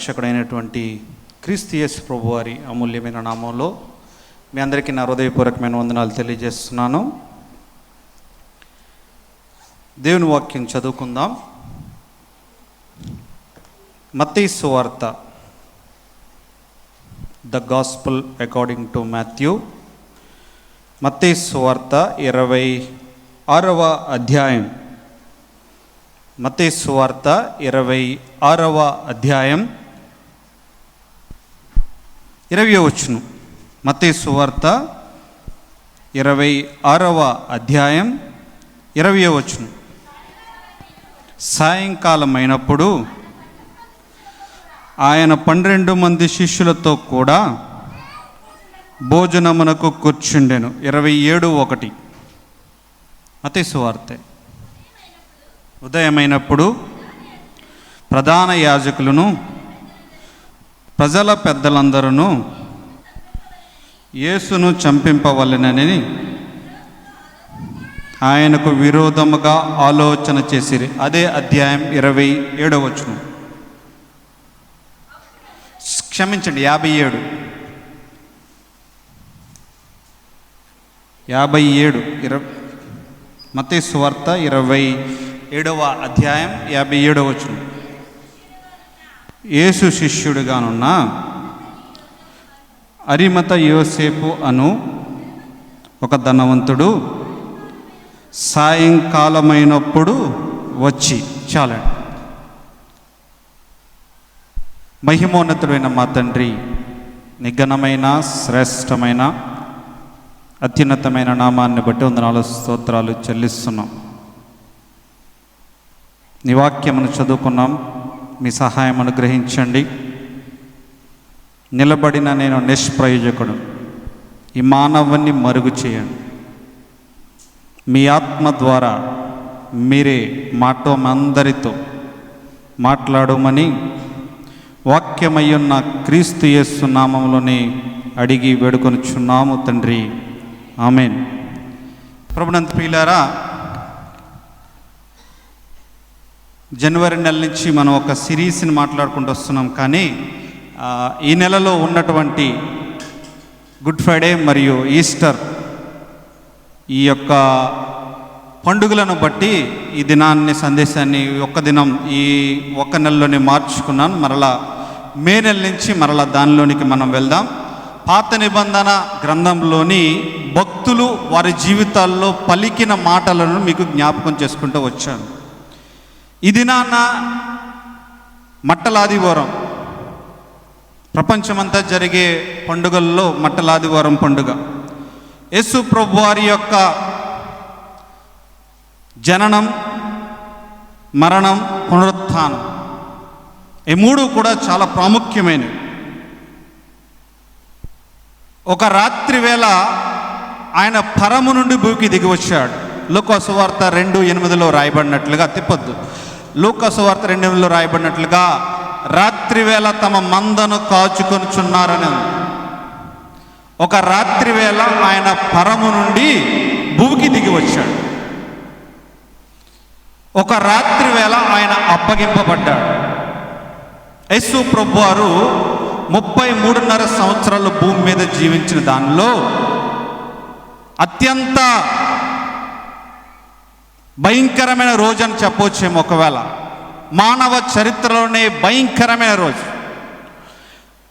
రక్షకుడైనటువంటి క్రీస్తు యేసు ప్రభువారి అమూల్యమైన నామంలో మీ అందరికీ నా హృదయపూర్వకమైన వందనాలు తెలియజేస్తున్నాను. దేవుని వాక్యం చదువుకుందాం. మత్తయి సువార్త, the gospel according to Matthew. మత్తయి సువార్త 26వ అధ్యాయం. మత్తయి సువార్త 26వ అధ్యాయం 20వ వచనం. మత్తయి సువార్త 26వ అధ్యాయం 20వ వచనం. సాయంకాలం అయినప్పుడు ఆయన 12 మంది శిష్యులతో కూడా భోజనమునకు కూర్చుండెను. 27:1 మత్తయి సువార్త. ఉదయమైనప్పుడు ప్రధాన యాజకులను ప్రజల పెద్దలందరూ యేసును చంపింపవలెనని ఆయనకు విరోధముగా ఆలోచన చేసిరి. అదే అధ్యాయం 27వ వచనం. క్షమించండి, 57 మత్తయి సువార్త 27వ అధ్యాయం 57వ వచనం. యేసు శిష్యుడిగానున్న అరిమత యోసేపు అను ఒక ధనవంతుడు సాయంకాలమైనప్పుడు వచ్చి, చాలండి. మహిమోన్నతుడైన మా తండ్రి, నిఘనమైన శ్రేష్టమైన అత్యున్నతమైన నామాన్ని బట్టి వందనాలు స్తోత్రాలు చెల్లిస్తున్నాం. నీ వాక్యమును చదువుకున్నాం, మీ సహాయం అనుగ్రహించండి. నిలబడిన నేను నిష్ప్రయోజకుడు, ఈ మానవుని మరుగు చేయండి. మీ ఆత్మ ద్వారా మీరే మాతో అందరితో మాట్లాడమని వాక్యమయ్యున్న క్రీస్తు యేసు నామములోనే అడిగి వేడుకొనుచున్నాము తండ్రి, ఆమేన్. ప్రభునందు ప్రియులారా, జనవరి నెల నుంచి మనం ఒక సిరీస్ని మాట్లాడుకుంటూ వస్తున్నాం. కానీ ఈ నెలలో ఉన్నటువంటి గుడ్ ఫ్రైడే మరియు ఈస్టర్, ఈ యొక్క పండుగలను బట్టి ఈ దినాన్ని, సందేశాన్ని ఒక్క దినం ఈ ఒక్క నెలలోనే మార్చుకున్నాను. మరలా మే నెల నుంచి మరలా దానిలోనికి మనం వెళ్దాం. పాత నిబంధన గ్రంథంలోని భక్తులు వారి జీవితాల్లో పలికిన మాటలను మీకు జ్ఞాపకం చేసుకుంటూ వచ్చాను. ఈ దినాన మట్టలాదివారం, ప్రపంచమంతా జరిగే పండుగల్లో మట్టలాదివారం పండుగ. యేసు ప్రభు వారి యొక్క జననం, మరణం, పునరుత్థానం, ఈ మూడు కూడా చాలా ప్రాముఖ్యమైనవి. ఒక రాత్రి వేళ ఆయన పరము నుండి భూమికి దిగి వచ్చాడు. లూకా సువార్త 2:8 రాయబడినట్లుగా, తిప్పొద్దు, లూకా సువార్త 2:8 రాయబడినట్లుగా రాత్రి వేళ తమ మందను కాచుకొనుచున్నారని. ఒక రాత్రి వేళ ఆయన పరము నుండి భూమికి దిగి వచ్చాడు. ఒక రాత్రి వేళ ఆయన అప్పగింపబడ్డాడు. యేసు ప్రభువారు 33.5 సంవత్సరాలు భూమి మీద జీవించిన దానిలో అత్యంత భయంకరమైన రోజు అని చెప్పవచ్చేమో. ఒకవేళ మానవ చరిత్రలోనే భయంకరమైన రోజు.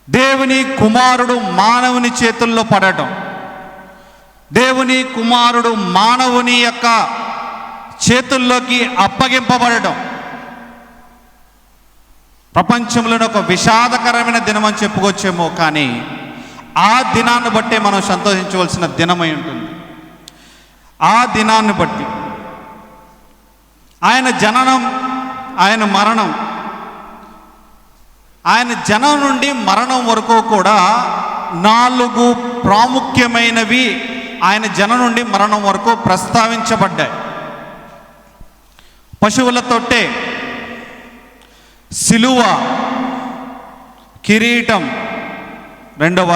దేవుని కుమారుడు మానవుని చేతుల్లో పడటం, దేవుని కుమారుడు మానవుని యొక్క చేతుల్లోకి అప్పగింపబడటం ప్రపంచంలోని ఒక విషాదకరమైన దినం అని చెప్పుకోవచ్చేమో. కానీ ఆ దినాన్ని బట్టే మనం సంతోషించవలసిన దినమై ఉంటుంది. ఆ దినాన్ని బట్టి ఆయన జననం, ఆయన మరణం, ఆయన జనం నుండి మరణం వరకు కూడా 4 ప్రాముఖ్యమైనవి ఆయన జనం నుండి మరణం వరకు ప్రస్తావించబడ్డాయి. పశువుల తొట్టె, సిలువ, కిరీటం, రెండవ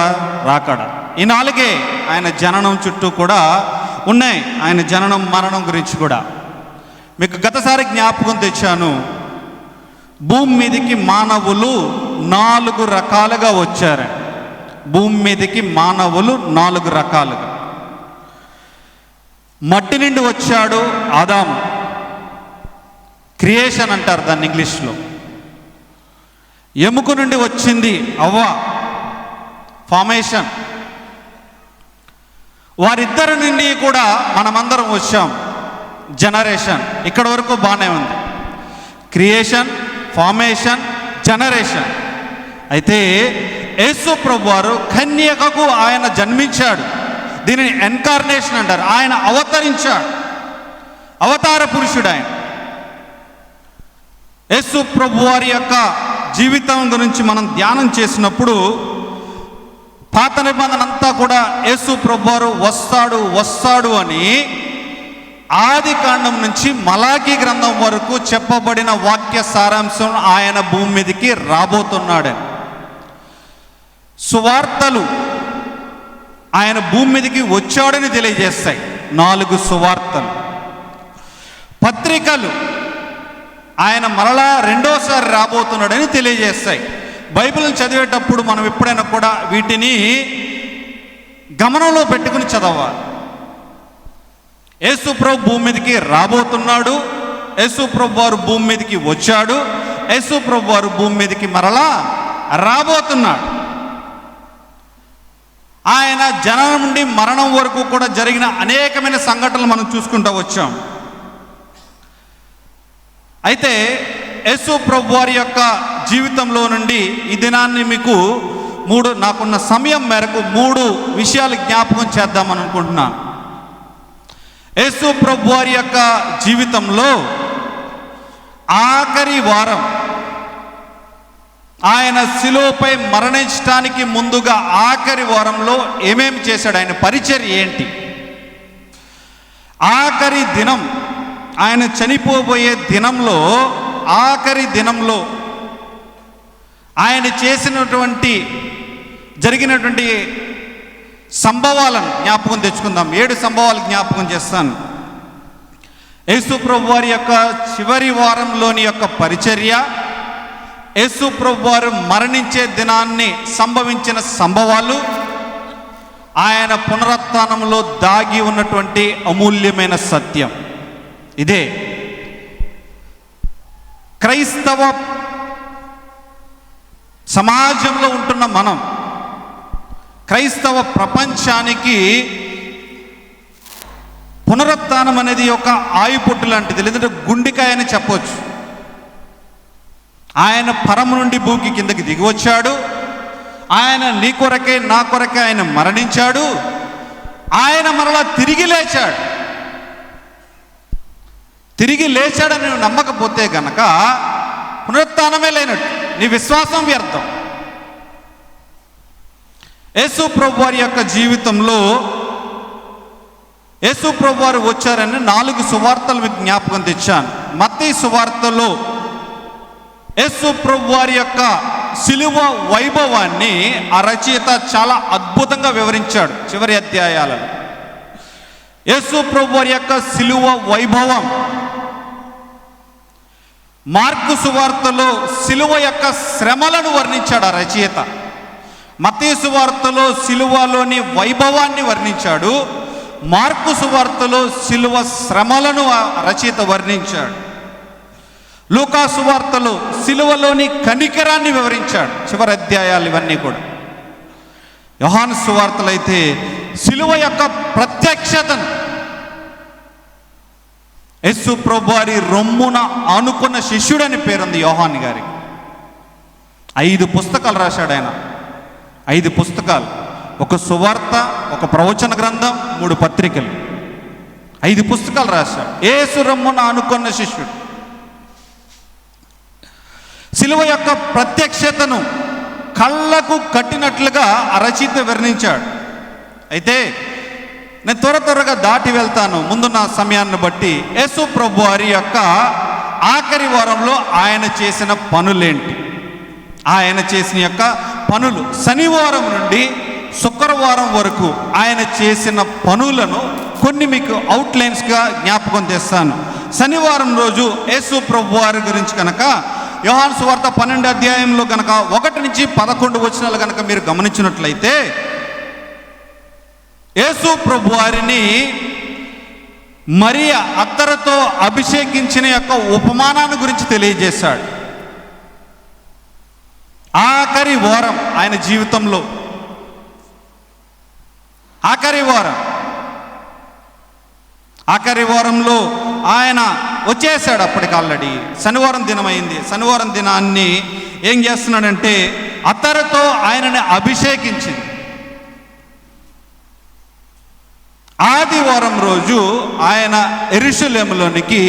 రాకడ, ఈ 4 ఆయన జననం చుట్టూ కూడా ఉన్నాయి. ఆయన జననం మరణం గురించి కూడా మీకు గతసారి జ్ఞాపకం తెచ్చాను. భూమి మీదకి మానవులు 4 రకాలుగా వచ్చారు. భూమి మీదకి మానవులు 4 రకాలుగా. మట్టి నుండి వచ్చాడు ఆదాము, క్రియేషన్ అంటారు దాన్ని ఇంగ్లీష్లో. ఎముక నుండి వచ్చింది అవ్వ, ఫార్మేషన్. వారిద్దరి నుండి కూడా మనమందరం వచ్చాం, జనరేషన్. ఇక్కడ వరకు బాగానే ఉంది, క్రియేషన్, ఫార్మేషన్, జనరేషన్. అయితే యేసు ప్రభు వారు కన్యకకు ఆయన జన్మించాడు. దీనిని ఎన్కార్నేషన్ అంటారు. ఆయన అవతరించాడు, అవతార పురుషుడు ఆయన. యేసు ప్రభు వారి యొక్క జీవితం గురించి మనం ధ్యానం చేసినప్పుడు పాత నిబంధన అంతా కూడా యేసు ప్రభు వారు వస్తాడు అని ఆది కాండం నుంచి మలాకీ గ్రంథం వరకు చెప్పబడిన వాక్య సారాంశం ఆయన భూమి మీదకి రాబోతున్నాడని. సువార్తలు ఆయన భూమి మీదకి వచ్చాడని తెలియజేస్తాయి, 4 సువార్తలు. పత్రికలు ఆయన మరలా రెండోసారి రాబోతున్నాడని తెలియజేస్తాయి. బైబిల్ని చదివేటప్పుడు మనం ఎప్పుడైనా కూడా వీటిని గమనంలో పెట్టుకుని చదవాలి. యేసు ప్రభు భూమి మీదకి రాబోతున్నాడు, యేసు ప్రభు వారు భూమి మీదకి వచ్చాడు, యేసు ప్రభు వారు భూమి మీదకి మరలా రాబోతున్నాడు. ఆయన జననం నుండి మరణం వరకు కూడా జరిగిన అనేకమైన సంఘటనలు మనం చూసుకుంటూ వచ్చాం. అయితే యేసు ప్రభు వారి యొక్క జీవితంలో నుండి ఈ దినాన్ని మీకు నాకున్న సమయం మేరకు 3 విషయాలు జ్ఞాపకం చేద్దామని అనుకుంటున్నాను. యేసు ప్రభు వారి యొక్క జీవితంలో ఆఖరి వారం, ఆయన శిలువపై మరణించడానికి ముందుగా ఆఖరి వారంలో ఏమేమి చేశాడు, ఆయన పరిచర్య ఏంటి, ఆఖరి దినం, ఆయన చనిపోబోయే దినంలో, ఆఖరి దినంలో ఆయన జరిగినటువంటి సంభవాలను జ్ఞాపకం తెచ్చుకుందాం. 7 సంభవాలు జ్ఞాపకం చేస్తాను. యేసు ప్రభు వారి యొక్క చివరి వారంలోని యొక్క పరిచర్య, యేసు ప్రభు వారు మరణించే దినాన్ని సంభవించిన సంభవాలు, ఆయన పునరుత్థానంలో దాగి ఉన్నటువంటి అమూల్యమైన సత్యం. ఇదే క్రైస్తవ సమాజంలో ఉంటున్న మనం, క్రైస్తవ ప్రపంచానికి పునరుత్థానం అనేది ఒక ఆయుపొట్టు లాంటిది, లేదంటే గుండెకాయ అని చెప్పవచ్చు. ఆయన పరము నుండి భూమికి కిందకి దిగి వచ్చాడు. ఆయన నీ కొరకే నా కొరకే ఆయన మరణించాడు. ఆయన మరలా తిరిగి లేచాడు. తిరిగి లేచాడని నువ్వు నమ్మకపోతే గనక పునరుత్థానమే లేనట్టు, నీ విశ్వాసం వ్యర్థం. యేసు ప్రభు వారి యొక్క జీవితంలో యేసు ప్రభు వారు వచ్చారని 4 సువార్తలు మీకు జ్ఞాపకం తెచ్చాను. మత్తయి సువార్తలో యేసు ప్రభు వారి యొక్క సిలువ వైభవాన్ని ఆ రచయిత చాలా అద్భుతంగా వివరించాడు చివరి అధ్యాయాలలో. యేసు ప్రభు వారి యొక్క సిలువ వైభవం. మార్కు సువార్తలో సిలువ యొక్క శ్రమలను వర్ణించాడు ఆ రచయిత. మత్తయి సువార్తలో సిలువలోని వైభవాన్ని వర్ణించాడు. మార్కు సువార్తలో సిలువ శ్రమలను ఆ రచయిత వర్ణించాడు. లూకా సువార్తలో సిలువలోని కనికరాన్ని వివరించాడు చివరి అధ్యాయాలు ఇవన్నీ కూడా. యోహాను సువార్తలు అయితే సిలువ యొక్క ప్రత్యక్షతను, యేసు ప్రభు వారి రొమ్మున ఆనుకున్న శిష్యుడని పేరుంది యోహాను గారికి. 5 పుస్తకాలు రాశాడు ఆయన. 5 పుస్తకాలు, ఒక సువార్త, ఒక ప్రవచన గ్రంథం, 3 పత్రికలు, 5 పుస్తకాలు రాశాడు. యేసు రొమ్మున ఆనుకున్న శిష్యుడు. సిలువ యొక్క ప్రత్యక్షతను కళ్ళకు కట్టినట్లుగా ఆ రచయిత వర్ణించాడు. అయితే నేను త్వరగా దాటి వెళ్తాను ముందు నా సమయాన్ని బట్టి. యేసు ప్రభు వారి యొక్క ఆఖరి వారంలో ఆయన చేసిన పనులేంటి, ఆయన చేసిన యొక్క పనులు, శనివారం నుండి శుక్రవారం వరకు ఆయన చేసిన పనులను కొన్ని మీకు అవుట్లైన్స్గా జ్ఞాపకం చేస్తాను. శనివారం రోజు యేసు ప్రభు వారి గురించి కనుక యోహాను సువార్త 12 అధ్యాయంలో కనుక 1 నుంచి 11 వచనాలు కనుక మీరు గమనించినట్లయితే, యేసు ప్రభువారిని మరియ అత్తరుతో అభిషేకించిన యొక్క ఉపమానాన్ని గురించి తెలియజేశాడు. ఆఖరి వారం ఆయన జీవితంలో, ఆఖరి వారంలో ఆయన వచ్చేసాడు. అప్పటికి ఆల్రెడీ శనివారం దినమైంది. శనివారం దినాన్ని ఏం చేస్తున్నాడంటే అత్తరుతో ఆయనని అభిషేకించింది. ఆదివారం రోజు ఆయన యెరూషలేములోనికి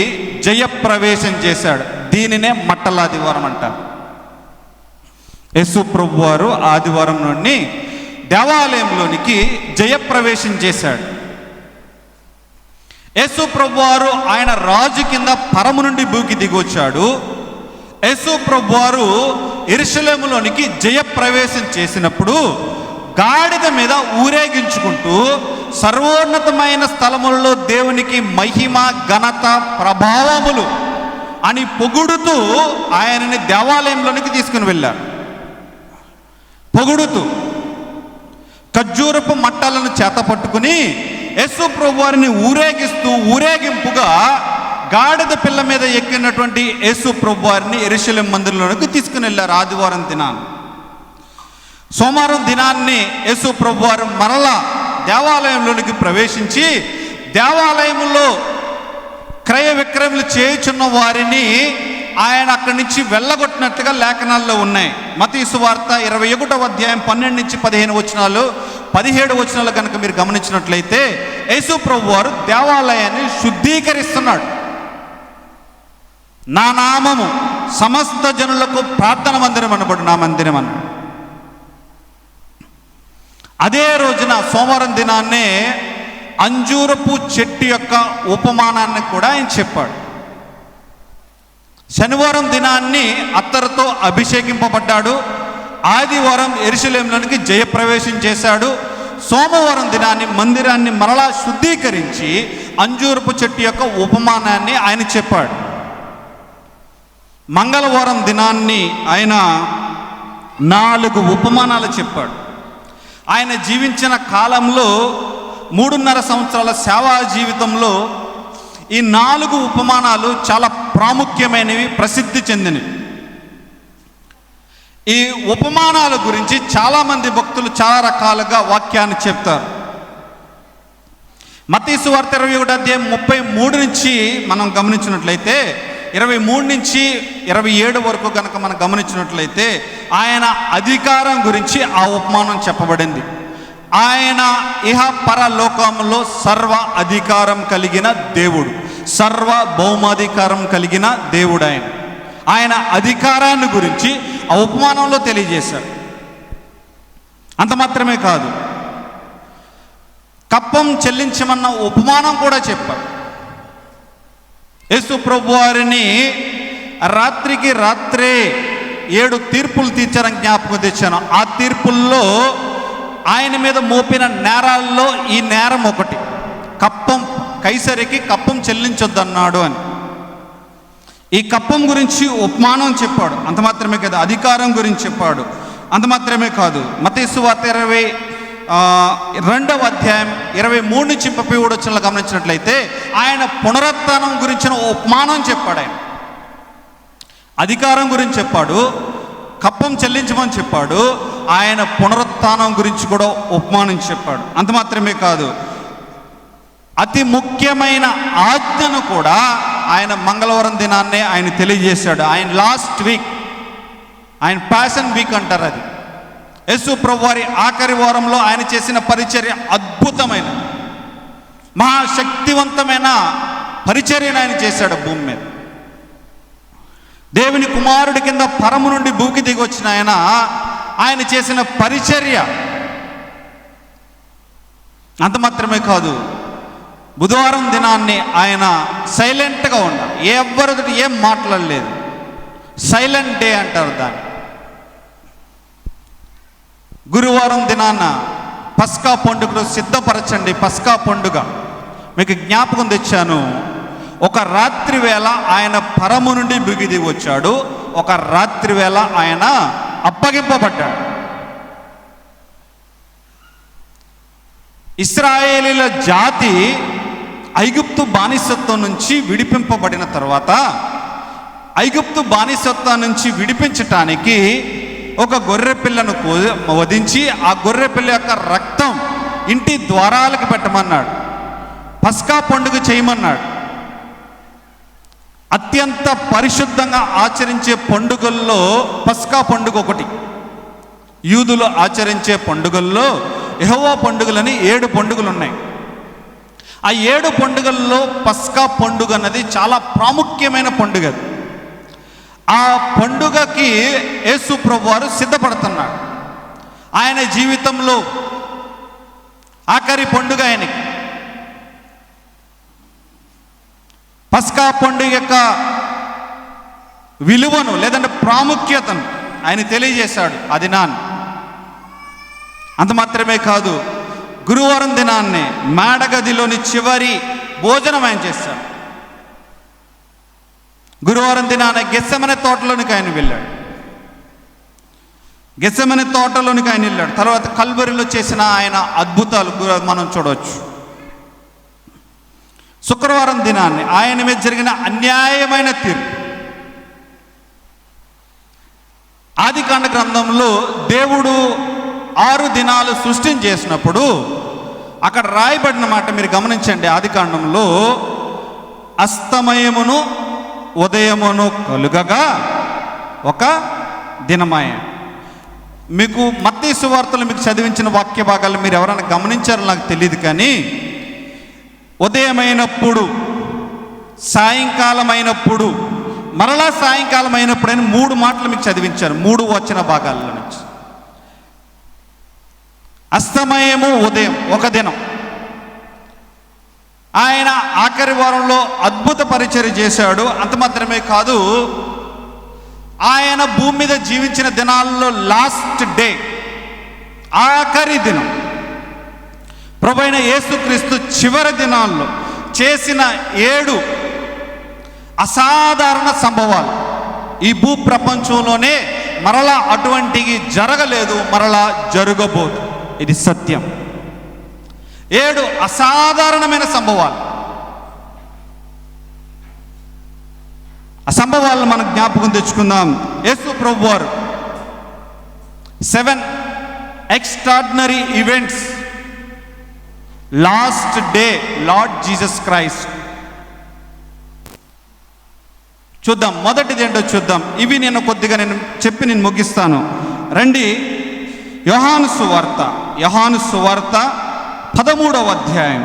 జయప్రవేశం చేశాడు. దీనినే మట్టలాదివారం అంటారు. యేసు ప్రభువారు ఆదివారం నుండి దేవాలయంలోనికి జయప్రవేశం చేశాడు. యేసు ప్రభువారు ఆయన రాజు కింద పరము నుండి భూకి దిగొచ్చాడు. యేసు ప్రభువారు యెరూషలేములోనికి జయప్రవేశం చేసినప్పుడు గాడిద మీద ఊరేగించుకుంటూ సర్వోన్నతమైన స్థలములలో దేవునికి మహిమ, ఘనత, ప్రభావములు అని పొగుడుతూ ఆయనని దేవాలయంలోనికి తీసుకుని వెళ్ళారు. పొగుడుతూ ఖర్జూరపు మట్టలను చేత పట్టుకుని యేసు ప్రభువారిని ఊరేగిస్తూ ఊరేగింపుగా గాడిద పిల్ల మీద ఎక్కినటువంటి యేసు ప్రభువారిని యెరూషలేము మందిరంలోనికి తీసుకుని వెళ్ళారు. ఆదివారం దినాన్ని, సోమవారం దినాన్ని యేసు ప్రభువారు మరలా దేవాలయంలోనికి ప్రవేశించి దేవాలయంలో క్రయ విక్రయములు చేయుచున్న వారిని ఆయన అక్కడి నుంచి వెళ్ళగొట్టినట్టుగా లేఖనాల్లో ఉన్నాయి. మత్తయి సువార్త 21వ అధ్యాయం 12 నుంచి 15 వచనాలు, 17 వచనాలు కనుక మీరు గమనించినట్లయితే యేసు ప్రభువారు దేవాలయాన్ని శుద్ధీకరిస్తున్నాడు. నా నామము సమస్త జనులకు ప్రార్థన మందిరం అనబడు నా మందిరం అన్నాడు. అదే రోజున సోమవారం దినాన్నే అంజూరపు చెట్టు యొక్క ఉపమానాన్ని కూడా ఆయన చెప్పాడు. శనివారం దినాన్ని అత్తరుతో అభిషేకింపబడ్డాడు. ఆదివారం యెరూషలేములోనికి జయప్రవేశం చేశాడు. సోమవారం దినాన్ని మందిరాన్ని మరలా శుద్ధీకరించి అంజూరపు చెట్టు యొక్క ఉపమానాన్ని ఆయన చెప్పాడు. మంగళవారం దినాన్ని ఆయన 4 ఉపమానాలు చెప్పాడు. ఆయన జీవించిన కాలంలో 3.5 సంవత్సరాల సేవా జీవితంలో ఈ 4 ఉపమానాలు చాలా ప్రాముఖ్యమైనవి, ప్రసిద్ధి చెందినవి. ఈ ఉపమానాల గురించి చాలామంది భక్తులు చాలా రకాలుగా వాక్యాన్ని చెప్తారు. మత్తయి సువార్త 21వ అధ్యాయం 33 నుంచి మనం గమనించినట్లయితే 23 నుంచి 27 వరకు కనుక మనం గమనించినట్లయితే ఆయన అధికారం గురించి ఆ ఉపమానం చెప్పబడింది. ఆయన ఇహ పరలోకంలో సర్వ అధికారం కలిగిన దేవుడు, సర్వ భౌమాధికారం కలిగిన దేవుడు. ఆయన అధికారాన్ని గురించి ఆ ఉపమానంలో తెలియజేశాడు. అంత మాత్రమే కాదు, కప్పం చెల్లించమన్న ఉపమానం కూడా చెప్పాడు. యేసు ప్రభువారిని రాత్రికి రాత్రే 7 తీర్పులు తీర్చారని జ్ఞాపకం తెచ్చాను. ఆ తీర్పుల్లో ఆయన మీద మోపిన నేరాల్లో ఈ నేరం ఒకటి, కప్పం, కైసరికి కప్పం చెల్లించొద్దన్నాడు అని. ఈ కప్పం గురించి ఉపమానం చెప్పాడు. అంత మాత్రమే కాదు, అధికారం గురించి చెప్పాడు. అంత మాత్రమే కాదు, మత్తయి సువార్త 22వ అధ్యాయం 23 నుంచి 37 వచనాలు గమనించినట్లయితే ఆయన పునరుత్థానం గురించిన ఉపమానం చెప్పాడు. ఆయన అధికారం గురించి చెప్పాడు, కప్పం చెల్లించమని చెప్పాడు, ఆయన పునరుత్థానం గురించి కూడా ఉపమానం చెప్పాడు. అంత మాత్రమే కాదు, అతి ముఖ్యమైన ఆజ్ఞను కూడా ఆయన మంగళవారం దినాన్నే ఆయన తెలియజేశాడు. ఆయన లాస్ట్ వీక్, ఆయన ప్యాషన్ వీక్ అంటారు అది. యేసు ప్రభువారి ఆఖరి వారంలో ఆయన చేసిన పరిచర్య అద్భుతమైన, మహాశక్తివంతమైన పరిచర్యను ఆయన చేశాడు భూమి మీద. దేవుని కుమారుడి కింద పరము నుండి భూకి దిగి వచ్చిన ఆయన చేసిన పరిచర్య. అంత మాత్రమే కాదు, బుధవారం దినాన్ని ఆయన సైలెంట్గా ఉన్నాడు. ఎవరితో ఏం మాట్లాడలేదు. సైలెంట్ డే అంటారు దాన్ని. గురువారం దినాన్న పస్కా పండుగను సిద్ధపరచండి. పస్కా పండుగ మీకు జ్ఞాపకం తెచ్చాను. ఒక రాత్రి వేళ ఆయన పరము నుండి బిగిది వచ్చాడు. ఒక రాత్రి వేళ ఆయన అప్పగింపబడ్డాడు. ఇశ్రాయేలీల జాతి ఐగుప్తు బానిసత్వం నుంచి విడిపింపబడిన తర్వాత ఐగుప్తు బానిసత్వం నుంచి విడిపించటానికి ఒక గొర్రె పిల్లను వధించి ఆ గొర్రె పిల్ల యొక్క రక్తం ఇంటి ద్వారాలకు పెట్టమన్నాడు. పస్కా పండుగ చేయమన్నాడు. అత్యంత పరిశుద్ధంగా ఆచరించే పండుగల్లో పస్కా పండుగ ఒకటి. యూదులు ఆచరించే పండుగల్లో యెహోవా పండుగలని 7 పండుగలు ఉన్నాయి. ఆ 7 పండుగల్లో పస్కా పండుగ అన్నది చాలా ప్రాముఖ్యమైన పండుగ. ఆ పండుగకి యేసు ప్రభువారు సిద్ధపడుతున్నాడు. ఆయన జీవితంలో ఆఖరి పండుగ ఆయనకి. పస్కా పండుగ యొక్క విలువను లేదంటే ప్రాముఖ్యతను ఆయన తెలియజేశాడు ఆ దినాన్ని. అంత మాత్రమే కాదు, గురువారం దినాన్ని మేడగదిలోని చివరి భోజనం ఆయన చేశాడు. గురువారం దినాన గెత్సెమనే తోటలోనికి ఆయన వెళ్ళాడు. గెత్సెమనే తోటలోనికి ఆయన వెళ్ళాడు. తర్వాత కల్వరిలో చేసిన ఆయన అద్భుతాలు మనం చూడవచ్చు. శుక్రవారం దినాన్ని ఆయన మీద జరిగిన అన్యాయమైన తీర్పు. ఆదికాండ గ్రంథంలో దేవుడు 6 దినాలు సృష్టిని చేసినప్పుడు అక్కడ రాయబడిన మాట మీరు గమనించండి. ఆదికాండంలో అస్తమయమును ఉదయమును కలుగగా ఒక దినమాయ. మీకు మత్తయి సువార్తలు మీకు చదివించిన వాక్య భాగాలు మీరు ఎవరైనా గమనించారో నాకు తెలియదు, కానీ ఉదయమైనప్పుడు, సాయంకాలం అయినప్పుడు, మరలా సాయంకాలం అయినప్పుడు అని 3 మాటలు మీకు చదివించారు 3 వచన భాగాల్లో నుంచి. అస్తమయము ఉదయం ఒక దినం. ఆయన ఆఖరి వారంలో అద్భుత పరిచర్య చేశాడు. అంత మాత్రమే కాదు, ఆయన భూమి మీద జీవించిన దినాల్లో లాస్ట్ డే, ఆఖరి దినం, ప్రభువైన యేసుక్రీస్తు చివరి దినాల్లో చేసిన 7 అసాధారణ సంభవాలు. ఈ భూ ప్రపంచంలోనే మరలా అటువంటివి జరగలేదు, మరలా జరగబోదు. ఇది సత్యం. 7 అసాధారణమైన సంభవాలు. ఆ సంభవాలను మనం జ్ఞాపకం తెచ్చుకుందాం. యేసు ప్రభువారు 7 extraordinary events last day lord Jesus Christ. చూద్దాం, మొదటిది ఏంటో చూద్దాం. ఇవి నేను కొద్దిగా చెప్పి నేను ముగిస్తాను. రండి, యోహాను సువార్త 13వ అధ్యాయం.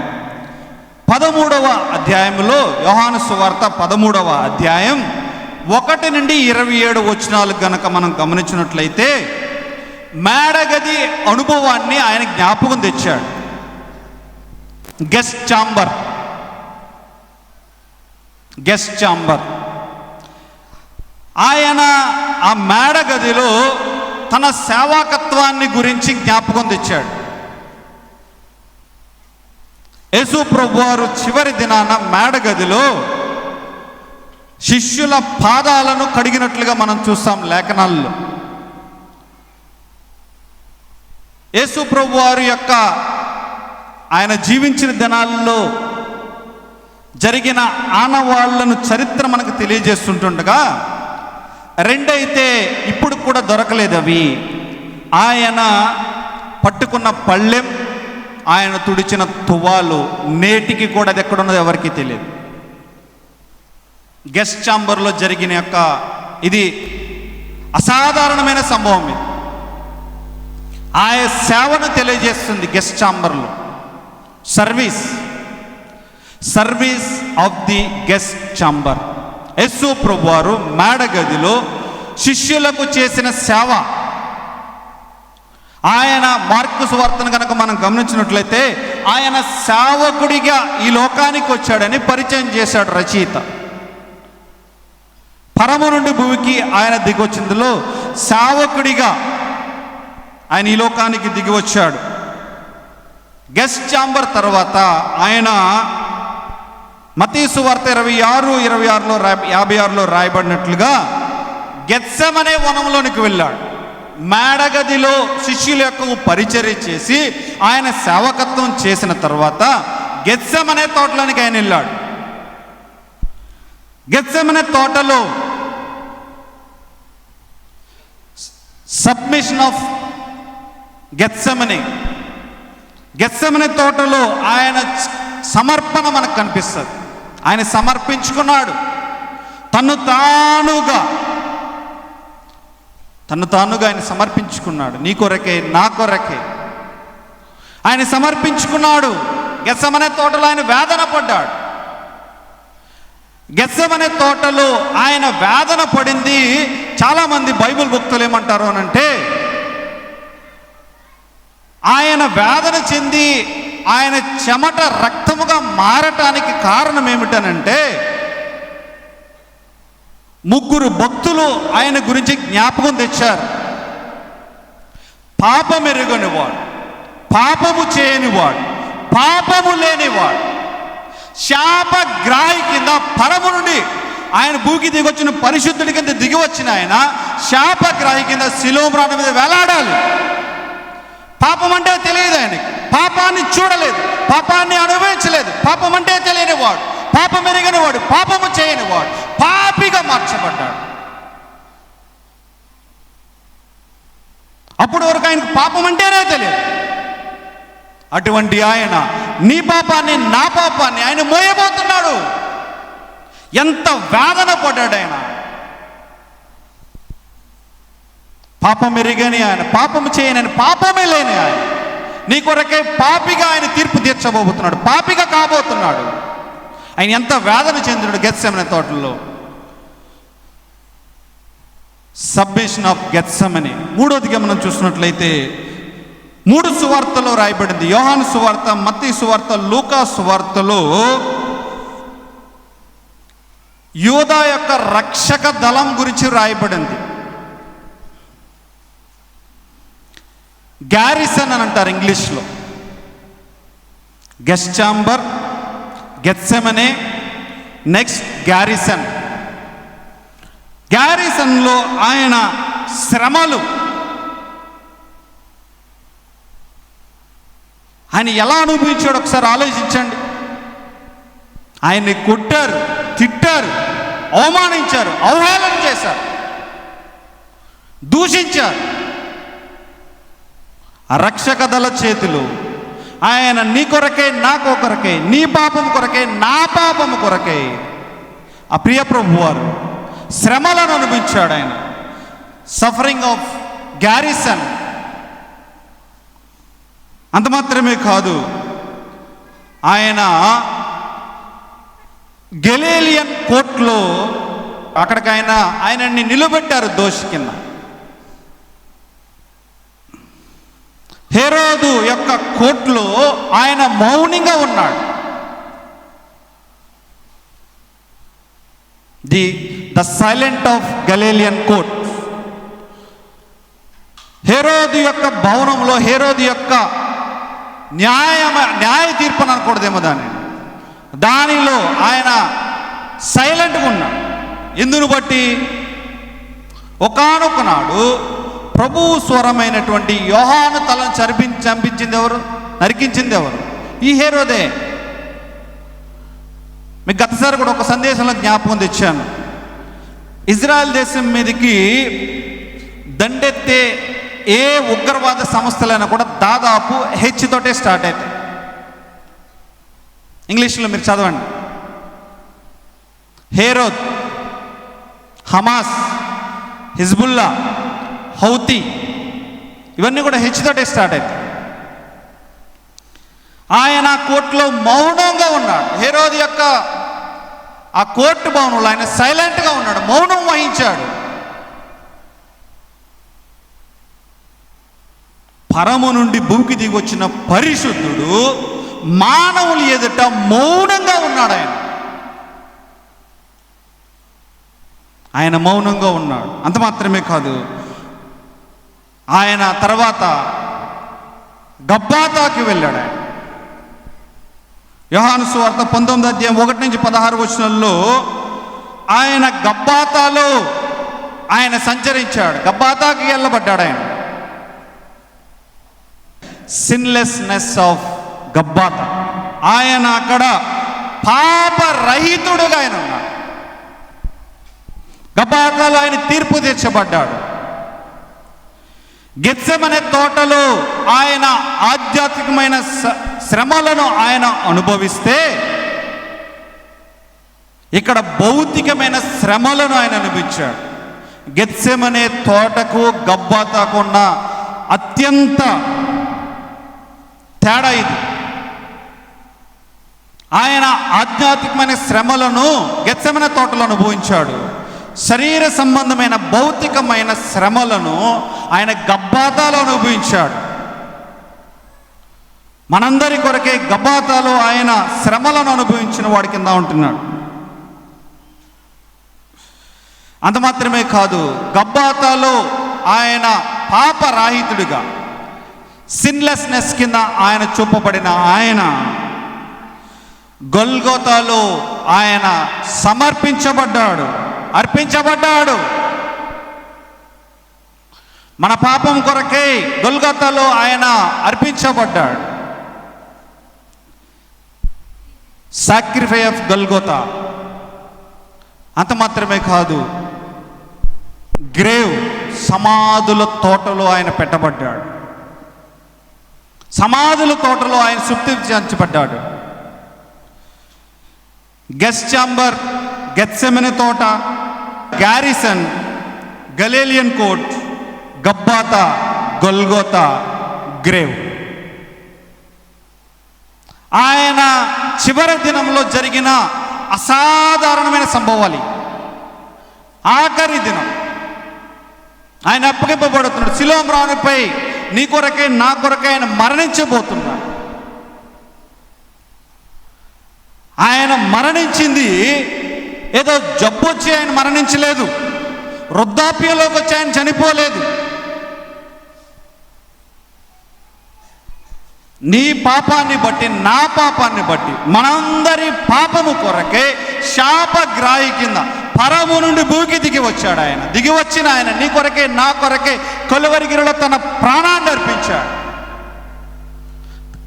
13వ అధ్యాయంలో యోహాను సువార్త 13వ అధ్యాయం 1 నుండి 27 వచనాలు గనక మనం గమనించినట్లయితే మేడగది అనుభవాన్ని ఆయన జ్ఞాపకం తెచ్చాడు. Guest chamber. ఆయన ఆ మేడగదిలో తన సేవాకత్వాన్ని గురించి జ్ఞాపకం తెచ్చాడు. యేసు ప్రభువారు చివరి దినాన మేడగదిలో శిష్యుల పాదాలను కడిగినట్లుగా మనం చూస్తాం లేఖనాల్లో. యేసు ప్రభువారు యొక్క ఆయన జీవించిన దినాల్లో జరిగిన ఆనవాళ్లను చరిత్ర మనకు తెలియజేస్తుంటుండగా, రెండైతే ఇప్పుడు కూడా దొరకలేదు అవి. ఆయన పట్టుకున్న పళ్ళెం, ఆయన తుడిచిన తువాలు నేటికి కూడా అది ఎక్కడున్నదో ఎవరికి తెలియదు. గెస్ట్ ఛాంబర్లో జరిగిన యొక్క ఇది అసాధారణమైన సంభవం. ఇది ఆయన సేవను తెలియజేస్తుంది. గెస్ట్ ఛాంబర్లో service of the guest chamber. యేసు ప్రభువారు మేడగదిలో శిష్యులకు చేసిన సేవ. ఆయన మార్కు సువార్తను కనుక మనం గమనించినట్లయితే ఆయన సేవకుడిగా ఈ లోకానికి వచ్చాడని పరిచయం చేశాడు రచయిత. పరమ నుండి భూమికి ఆయన దిగొచ్చిందిలో సేవకుడిగా ఆయన ఈ లోకానికి దిగి వచ్చాడు. గెస్ట్ ఛాంబర్ తర్వాత ఆయన మత్తయి సువార్త 26:56లో రాయబడినట్లుగా గెత్సెమనే వనంలోనికి వెళ్ళాడు. మేడగదిలో శిష్యుల యొక్క పరిచర్య చేసి ఆయన సేవకత్వం చేసిన తర్వాత గెత్సెమనే తోటలోనికి ఆయన వెళ్ళాడు. గెత్సెమనే తోటలో సబ్మిషన్ ఆఫ్ గెత్సెమనే తోటలో ఆయన సమర్పణ మనకు కనిపిస్తుంది. ఆయన సమర్పించుకున్నాడు. తను తానుగా ఆయన సమర్పించుకున్నాడు. నీ కొరకే, నా కొరకే ఆయన సమర్పించుకున్నాడు. గెత్సెమనే తోటలో ఆయన వేదన పడ్డాడు. గెత్సెమనే తోటలో ఆయన వేదన పడింది. చాలామంది బైబిల్ భక్తులు ఏమంటారు అనంటే, ఆయన వేదన చెంది ఆయన చెమట రక్తముగా మారటానికి కారణం ఏమిటనంటే, ముగ్గురు భక్తులు ఆయన గురించి జ్ఞాపకం తెచ్చారు. పాపం ఎరుగనివాడు, పాపము చేయనివాడు, పాపము లేనివాడు, శాపగ్రాహి కింద పరము నుండి ఆయన భూకి దిగొచ్చిన పరిశుద్ధుడి కింద దిగి వచ్చిన ఆయన శాపగ్రాహి కింద శిలోమ్రాణ మీద వేలాడాలి. పాపం అంటే తెలియదు ఆయనకి, పాపాన్ని చూడలేదు, పాపాన్ని అనుభవించలేదు. పాపం అంటే తెలియనివాడు, పాపం ఎరిగినవాడు, పాపము చేయనివాడు పాపిగా మార్చబడ్డాడు. అప్పటి వరకు ఆయనకు పాపం అంటేనే తెలియదు. అటువంటి ఆయన నీ పాపాన్ని, నా పాపాన్ని ఆయన మోయబోతున్నాడు. ఎంత వేదన పడ్డాడు ఆయన. పాపం ఎరిగని ఆయన, పాపము చేయని, పాపమే లేని ఆయన నీ కొరకే పాపిగా ఆయన తీర్పు తీర్చబోతున్నాడు, పాపిగా కాబోతున్నాడు. ఆయన ఎంత వేదన చెందినాడు గెత్సెమనే తోటలో. Submission of Gethsemane. మూడోదిగా మనం చూసినట్లయితే 3 సువార్తలో రాయబడింది. యోహాను సువార్త, మత్తయి సువార్త, లూకా సువార్తలో యూదా యొక్క రక్షక దళం గురించి రాయబడింది. గ్యారిసన్ అని అంటారు ఇంగ్లీష్లో. Guest chamber, Gethsemane, next garrison. గ్యారిసన్లో ఆయన శ్రమలు, ఆయన ఎలా అనుభవించాడు ఒకసారి ఆలోచించండి. ఆయన్ని కొట్టారు, తిట్టారు, అవమానించారు, అవహేళన చేశారు, దూషించారు. ఆ రక్షక దళ చేతులు ఆయన నీ కొరకే, నా కొరకే, నీ పాపం కొరకే, నా పాపము కొరకే ఆ ప్రియ ప్రభువారు శ్రమలను అనుభవించాడు. ఆయన సఫరింగ్ ఆఫ్ గ్యారిసన్. అంత మాత్రమే కాదు, ఆయన గెలీలియన్ కోర్టులో అక్కడికి ఆయనని నిలబెట్టారు దోషి కింద. హెరోదు యొక్క కోర్టులో ఆయన మౌనంగా ఉన్నాడు. The silent of Galilean court. హెరోదు యొక్క భవనంలో, హెరోదు యొక్క న్యాయ తీర్పు అనకూడదేమో దానిలో ఆయన సైలెంట్గా ఉన్నాడు. ఎందును బట్టి ఒకానొక నాడు ప్రభువు స్వరమైనటువంటి యోహాను తలను చంపించింది ఎవరు? నరికించింది ఎవరు? ఈ హెరోదే. మీకు గతసారి కూడా ఒక సందేశంలో జ్ఞాపకం తెచ్చాను. ఇజ్రాయెల్ దేశం మీదకి దండెత్తే ఏ ఉగ్రవాద సంస్థలైనా కూడా దాదాపు హెచ్ తోటే స్టార్ట్ అవుతాయి. ఇంగ్లీష్లో మీరు చదవండి. హేరోద్, హమాస్, హిజ్బుల్లా, హౌతీ, ఇవన్నీ కూడా హెచ్ తోటే స్టార్ట్ అవుతాయి. ఆయన కోర్టులో మౌనంగా ఉన్నాడు. హెరోదు యొక్క ఆ కోర్టు భవనంలో ఆయన సైలెంట్గా ఉన్నాడు, మౌనం వహించాడు. పరము నుండి భూమికి దిగి వచ్చిన పరిశుద్ధుడు మానవులు ఎదుట మౌనంగా ఉన్నాడు. ఆయన మౌనంగా ఉన్నాడు. అంత మాత్రమే కాదు, ఆయన తర్వాత గబ్బాతాకి వెళ్ళాడు. ఆయన యోహాను సువార్త 19 అధ్యాయం 1 నుంచి 16 వచనాల్లో ఆయన గబ్బాతాలో ఆయన సంచరించాడు, గబ్బాతాకి వెళ్ళబడ్డాడు. ఆయన సిన్లెస్నెస్ ఆఫ్ గబ్బాతా, ఆయన అక్కడ పాపరహితుడుగా ఆయన ఉన్నాడు. గబ్బాతాలో ఆయన తీర్పు తీర్చబడ్డాడు. గెత్సెమనే తోటలో ఆయన ఆధ్యాత్మికమైన శ్రమలను ఆయన అనుభవిస్తే, ఇక్కడ భౌతికమైన శ్రమలను ఆయన అనుభవించాడు. గెత్సెమనే తోటకు గబ్బాతాకు ఉన్న అత్యంత తేడా ఇది. ఆయన ఆధ్యాత్మికమైన శ్రమలను గెత్సెమనే తోటలో అనుభవించాడు. శరీర సంబంధమైన భౌతికమైన శ్రమలను ఆయన గబ్బాతాలో అనుభవించాడు. మనందరి కొరకే గబ్బాతాలో ఆయన శ్రమలను అనుభవించిన వాడి కింద ఉంటున్నాడు. అంత మాత్రమే కాదు, గబ్బాతాలో ఆయన పాపరాహితుడిగా, సిన్లెస్నెస్ కింద ఆయన చూపబడిన ఆయన గొల్గోతాలో ఆయన సమర్పించబడ్డాడు, అర్పించబడ్డాడు. మన పాపం కొరకే గొల్గోతాలో ఆయన అర్పించబడ్డాడు. Sacrifice of Golgotha. అంత మాత్రమే కాదు, గ్రేవ్, సమాధుల తోటలో ఆయన పెట్టబడ్డాడు. సమాధుల తోటలో ఆయన సుప్తించబడ్డాడు. గెస్ట్ ఛాంబర్, గెత్సెమనే తోట, గ్యారిసన్, గలీలియన్ కోర్ట్, గబ్బాతా, గొల్గోతా, గ్రేవ్. ఆయన చివరి దినంలో జరిగిన అసాధారణమైన సంభవాలు. ఆఖరి దినం ఆయన అప్పగింపబడుతున్నాడు. శిలోహ మ్రానుపై నీ కొరకే నా కొరకే ఆయన మరణించబోతున్నాడు. ఆయన మరణించింది ఏదో జబ్బు వచ్చి ఆయన మరణించలేదు, వృద్ధాప్యంలోకి వచ్చి ఆయన చనిపోలేదు. నీ పాపాన్ని బట్టి, నా పాపాన్ని బట్టి, మనందరి పాపము కొరకే శాపగ్రాహి కింద పరము నుండి భూమికి దిగి వచ్చాడు. ఆయన దిగి వచ్చిన ఆయన నీ కొరకే నా కొరకే కలువరిగిరిలో తన ప్రాణాన్ని అర్పించాడు.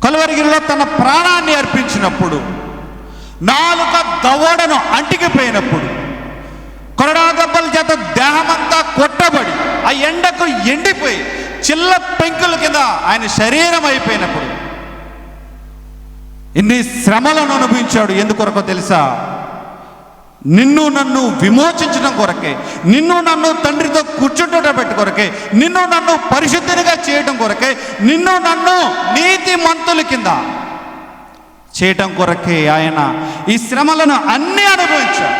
కలువరిగిరిలో తన ప్రాణాన్ని అర్పించినప్పుడు, నాలుక దవడను అంటికిపోయినప్పుడు, కొరడా దెబ్బల చేత దేహమంతా కొట్టబడి ఆ ఎండకు ఎండిపోయి చిల్ల పెంకుల కింద ఆయన శరీరం అయిపోయినప్పుడు ఇన్ని శ్రమలను అనుభవించాడు. ఎందుకొరకో తెలుసా? నిన్ను నన్ను విమోచించడం కొరకే, నిన్ను నన్ను తండ్రితో కూర్చుంటబెట్టు కొరకే, నిన్ను నన్ను పరిశుద్ధినిగా చేయడం కొరకే, నిన్ను నన్ను నీతిమంతుల కింద చేయటం కొరకే ఆయన ఈ శ్రమలను అన్నీ అనుభవించాడు.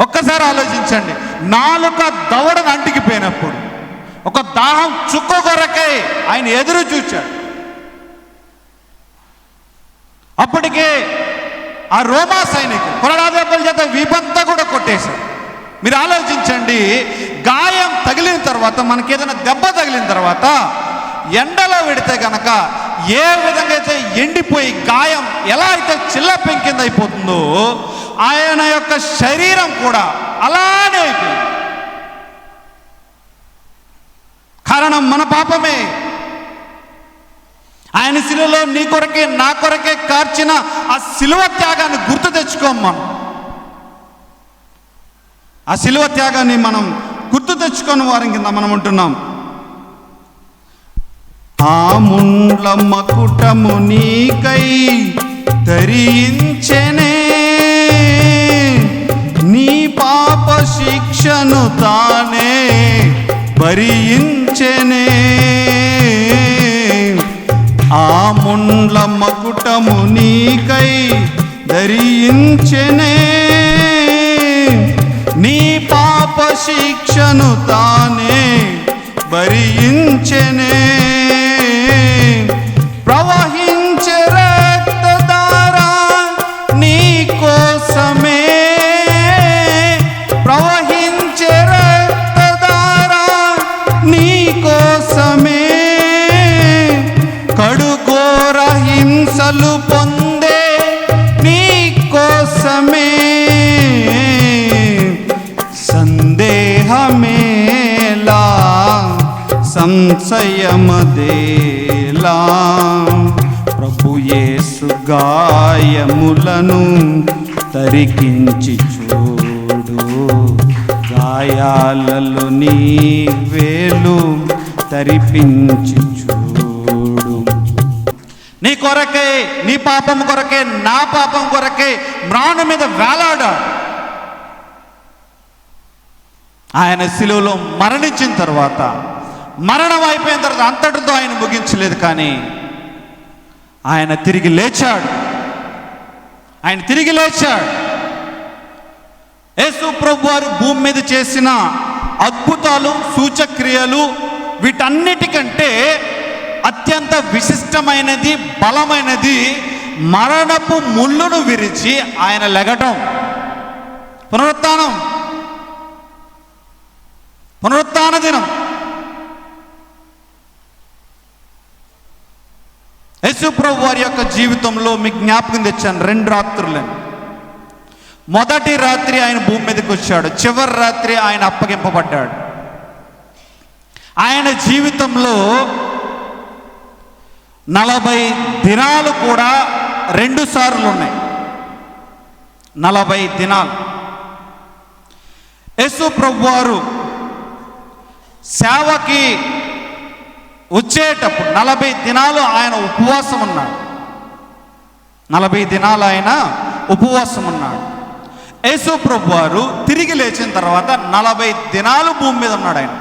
ఒక్కసారి ఆలోచించండి, నాలుక దవడను అంటికిపోయినప్పుడు ఒక దాహం చుక్క కొరకే ఆయన ఎదురు చూచాడు. అప్పటికే ఆ రోమా సైనికులు కొరడా దెబ్బల చేత వీపంతా కూడా కొట్టేశారు. మీరు ఆలోచించండి, గాయం తగిలిన తర్వాత, మనకి ఏదైనా దెబ్బ తగిలిన తర్వాత ఎండలో పెడితే కనుక ఏ విధంగా అయితే ఎండిపోయి గాయం ఎలా అయితే చిల్ల పెంకింద అయిపోతుందో, ఆయన యొక్క శరీరం కూడా అలానే అయిపోయింది. కారణం మన పాపమే. ఆయన శిలువలో నీ కొరకే నా కొరకే కార్చిన ఆ శిలువ త్యాగాన్ని గుర్తు తెచ్చుకోం. ఆ శిలువ త్యాగాన్ని మనం గుర్తు తెచ్చుకొని వారి కింద మనం ఉంటున్నాం. ఆ ముండ్ల మకుటము నీకై ధరించెనే, నీ పాప శిక్షను తానే భరించెనే. ఆ ముండ్ల మకుటము నీకై ధరించెనే, నీ పాప శిక్షను తానే భరించెనే. ప్రవహించే రక్తధార నీ కోసమే, ప్రవహించే రక్తధార నీ కోసమే, కడుఘోర హింసలు పొందే నీ కోసమే, సంశయమదేలా, ప్రభు యేసు గాయములను తరికించి చూడు, గాయాలలో నీ వేలు తరిపించి చూడు. నీ కొరకే, నీ పాపం కొరకే, నా పాపం కొరకే మ్రాను మీద వేలాడాడు. ఆయన శిలువలో మరణించిన తర్వాత, మరణం అయిపోయిన తర్వాత అంతటితో ఆయన ముగించలేదు, కానీ ఆయన తిరిగి లేచాడు. ఆయన తిరిగి లేచాడు. యేసు ప్రభు వారు భూమి మీద చేసిన అద్భుతాలు, సూచక్రియలు, వీటన్నిటికంటే అత్యంత విశిష్టమైనది, బలమైనది మరణపు ముళ్ళును విరిచి ఆయన లెగటం. పునరుత్థాన దినం. యేసు ప్రభు వారి యొక్క జీవితంలో మీకు జ్ఞాపకం తెచ్చాను 2 రాత్రులను. మొదటి రాత్రి ఆయన భూమి మీదకి వచ్చాడు, చివరి రాత్రి ఆయన అప్పగింపబడ్డాడు. ఆయన జీవితంలో 40 దినాలు కూడా 2 సార్లు ఉన్నాయి. 40 దినాలు యేసు ప్రభు వారు సేవకి వచ్చేటప్పుడు 40 దినాలు ఆయన ఉపవాసం ఉన్నాడు. 40 దినాలు ఆయన ఉపవాసం ఉన్నాడు. యేసు ప్రభు వారు తిరిగి లేచిన తర్వాత 40 దినాలు భూమి మీద ఉన్నాడు. ఆయన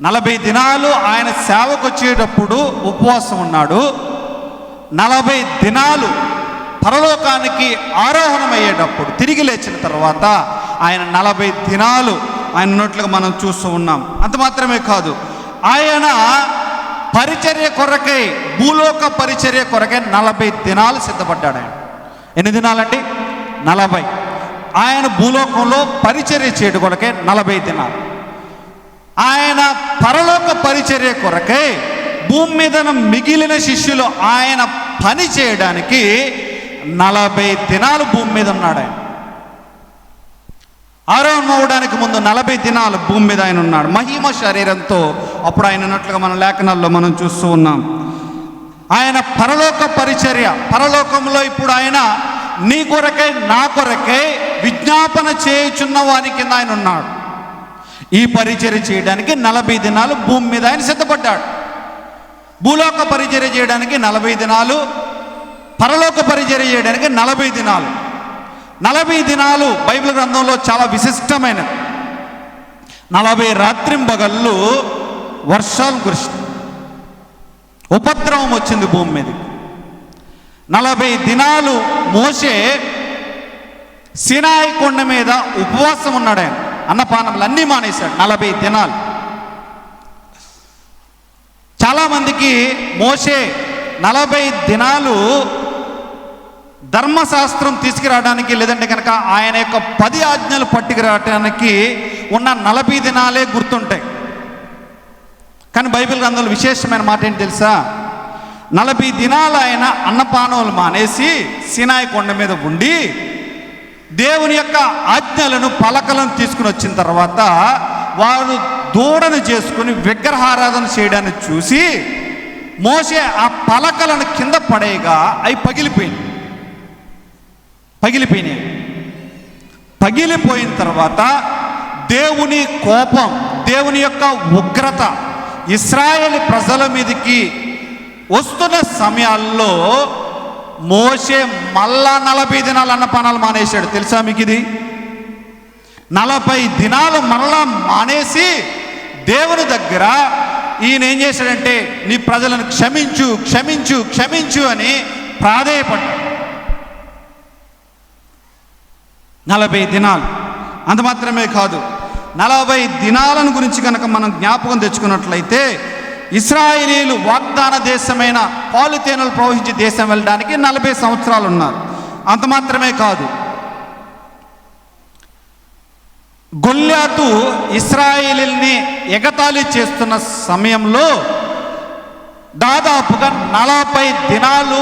40 దినాలు ఆయన సేవకు వచ్చేటప్పుడు ఉపవాసం ఉన్నాడు. 40 దినాలు పరలోకానికి ఆరోహణమయ్యేటప్పుడు తిరిగి లేచిన తర్వాత ఆయన 40 దినాలు ఆయన ఉన్నట్లుగా మనం చూస్తూ ఉన్నాం. అంత మాత్రమే కాదు, ఆయన పరిచర్య కొరకై, భూలోక పరిచర్య కొరకై 40 దినాలు సిద్ధపడ్డాడు. ఆయన ఎన్ని దినాలండి? 40. ఆయన భూలోకంలో పరిచర్య చేయడం కొరకై 40 దినాలు. ఆయన పరలోక పరిచర్య కొరకై భూమి మీద మిగిలిన శిష్యులు ఆయన పని చేయడానికి 40 దినాలు భూమి మీద ఉన్నాడు. ఆయన ఆరోహణం అవ్వడానికి ముందు 40 దినాలు భూమి మీద ఆయన ఉన్నాడు మహిమ శరీరంతో. అప్పుడు ఆయన ఉన్నట్లుగా మన లేఖనాల్లో మనం చూస్తూ ఉన్నాం. ఆయన పరలోక పరిచర్య, పరలోకంలో ఇప్పుడు ఆయన నీ కొరకై, నా కొరకై విజ్ఞాపన చేయుచున్న వాని కింద ఆయన ఉన్నాడు. ఈ పరిచర్య చేయడానికి 40 దినాలు భూమి మీద ఆయన సిద్ధపడ్డాడు. భూలోక పరిచర్య చేయడానికి 40 దినాలు, పరలోక పరిచర్య చేయడానికి 40 దినాలు. 40 దినాలు బైబిల్ గ్రంథంలో చాలా విశిష్టమైనది. 40 రాత్రింబగళ్ళు వర్షాలు కురిసింది, ఉపద్రవం వచ్చింది భూమి మీదకి. 40 దినాలు మోషే సీనాయి కొండ మీద ఉపవాసం ఉన్నాడు. ఆయన అన్నపానములు అన్నీ మానేశాడు 40 దినాలు. చాలామందికి మోషే 40 దినాలు ధర్మశాస్త్రం తీసుకురావడానికి, లేదంటే కనుక ఆయన యొక్క 10 ఆజ్ఞలు పట్టుకురావడానికి ఉన్న 40 దినాలే గుర్తుంటాయి. కానీ బైబిల్ గ్రంథంలో విశేషమైన మాట ఏంటి తెలుసా? 40 దినాలు ఆయన అన్నపానములు మానేసి సీనాయి కొండ మీద ఉండి దేవుని యొక్క ఆజ్ఞలను, పలకలను తీసుకుని వచ్చిన తర్వాత వారు దూడను చేసుకుని విగ్రహారాధన చేయడాన్ని చూసి మోషే ఆ పలకలను కింద పడేయగా అవి పగిలిపోయిన తర్వాత దేవుని కోపం, దేవుని యొక్క ఉగ్రత ఇశ్రాయేలు ప్రజల మీదకి వస్తున్న సమయాల్లో మోషే మళ్ళా 40 దినాలు అన్నపానాలు మానేశాడు. తెలుసా మీకు ఇది? 40 దినాలు మరలా మానేసి దేవుని దగ్గర ఈయన ఏం చేశాడంటే, నీ ప్రజలను క్షమించు క్షమించు క్షమించు అని ప్రాధేయపడ్డాడు. 40 దినాలు. అంత మాత్రమే కాదు, 40 దినాలను గురించి కనుక మనం జ్ఞాపకం తెచ్చుకున్నట్లయితే ఇశ్రాయేలీలు వాగ్దాన దేశమైన పాలు తేనెలు ప్రవహించే దేశం వెళ్ళడానికి 40 సంవత్సరాలు ఉన్నారు. అంత మాత్రమే కాదు, గొల్యాతు ఇశ్రాయేలీల్ని ఎగతాళి చేస్తున్న సమయంలో దాదాపుగా 40 దినాలు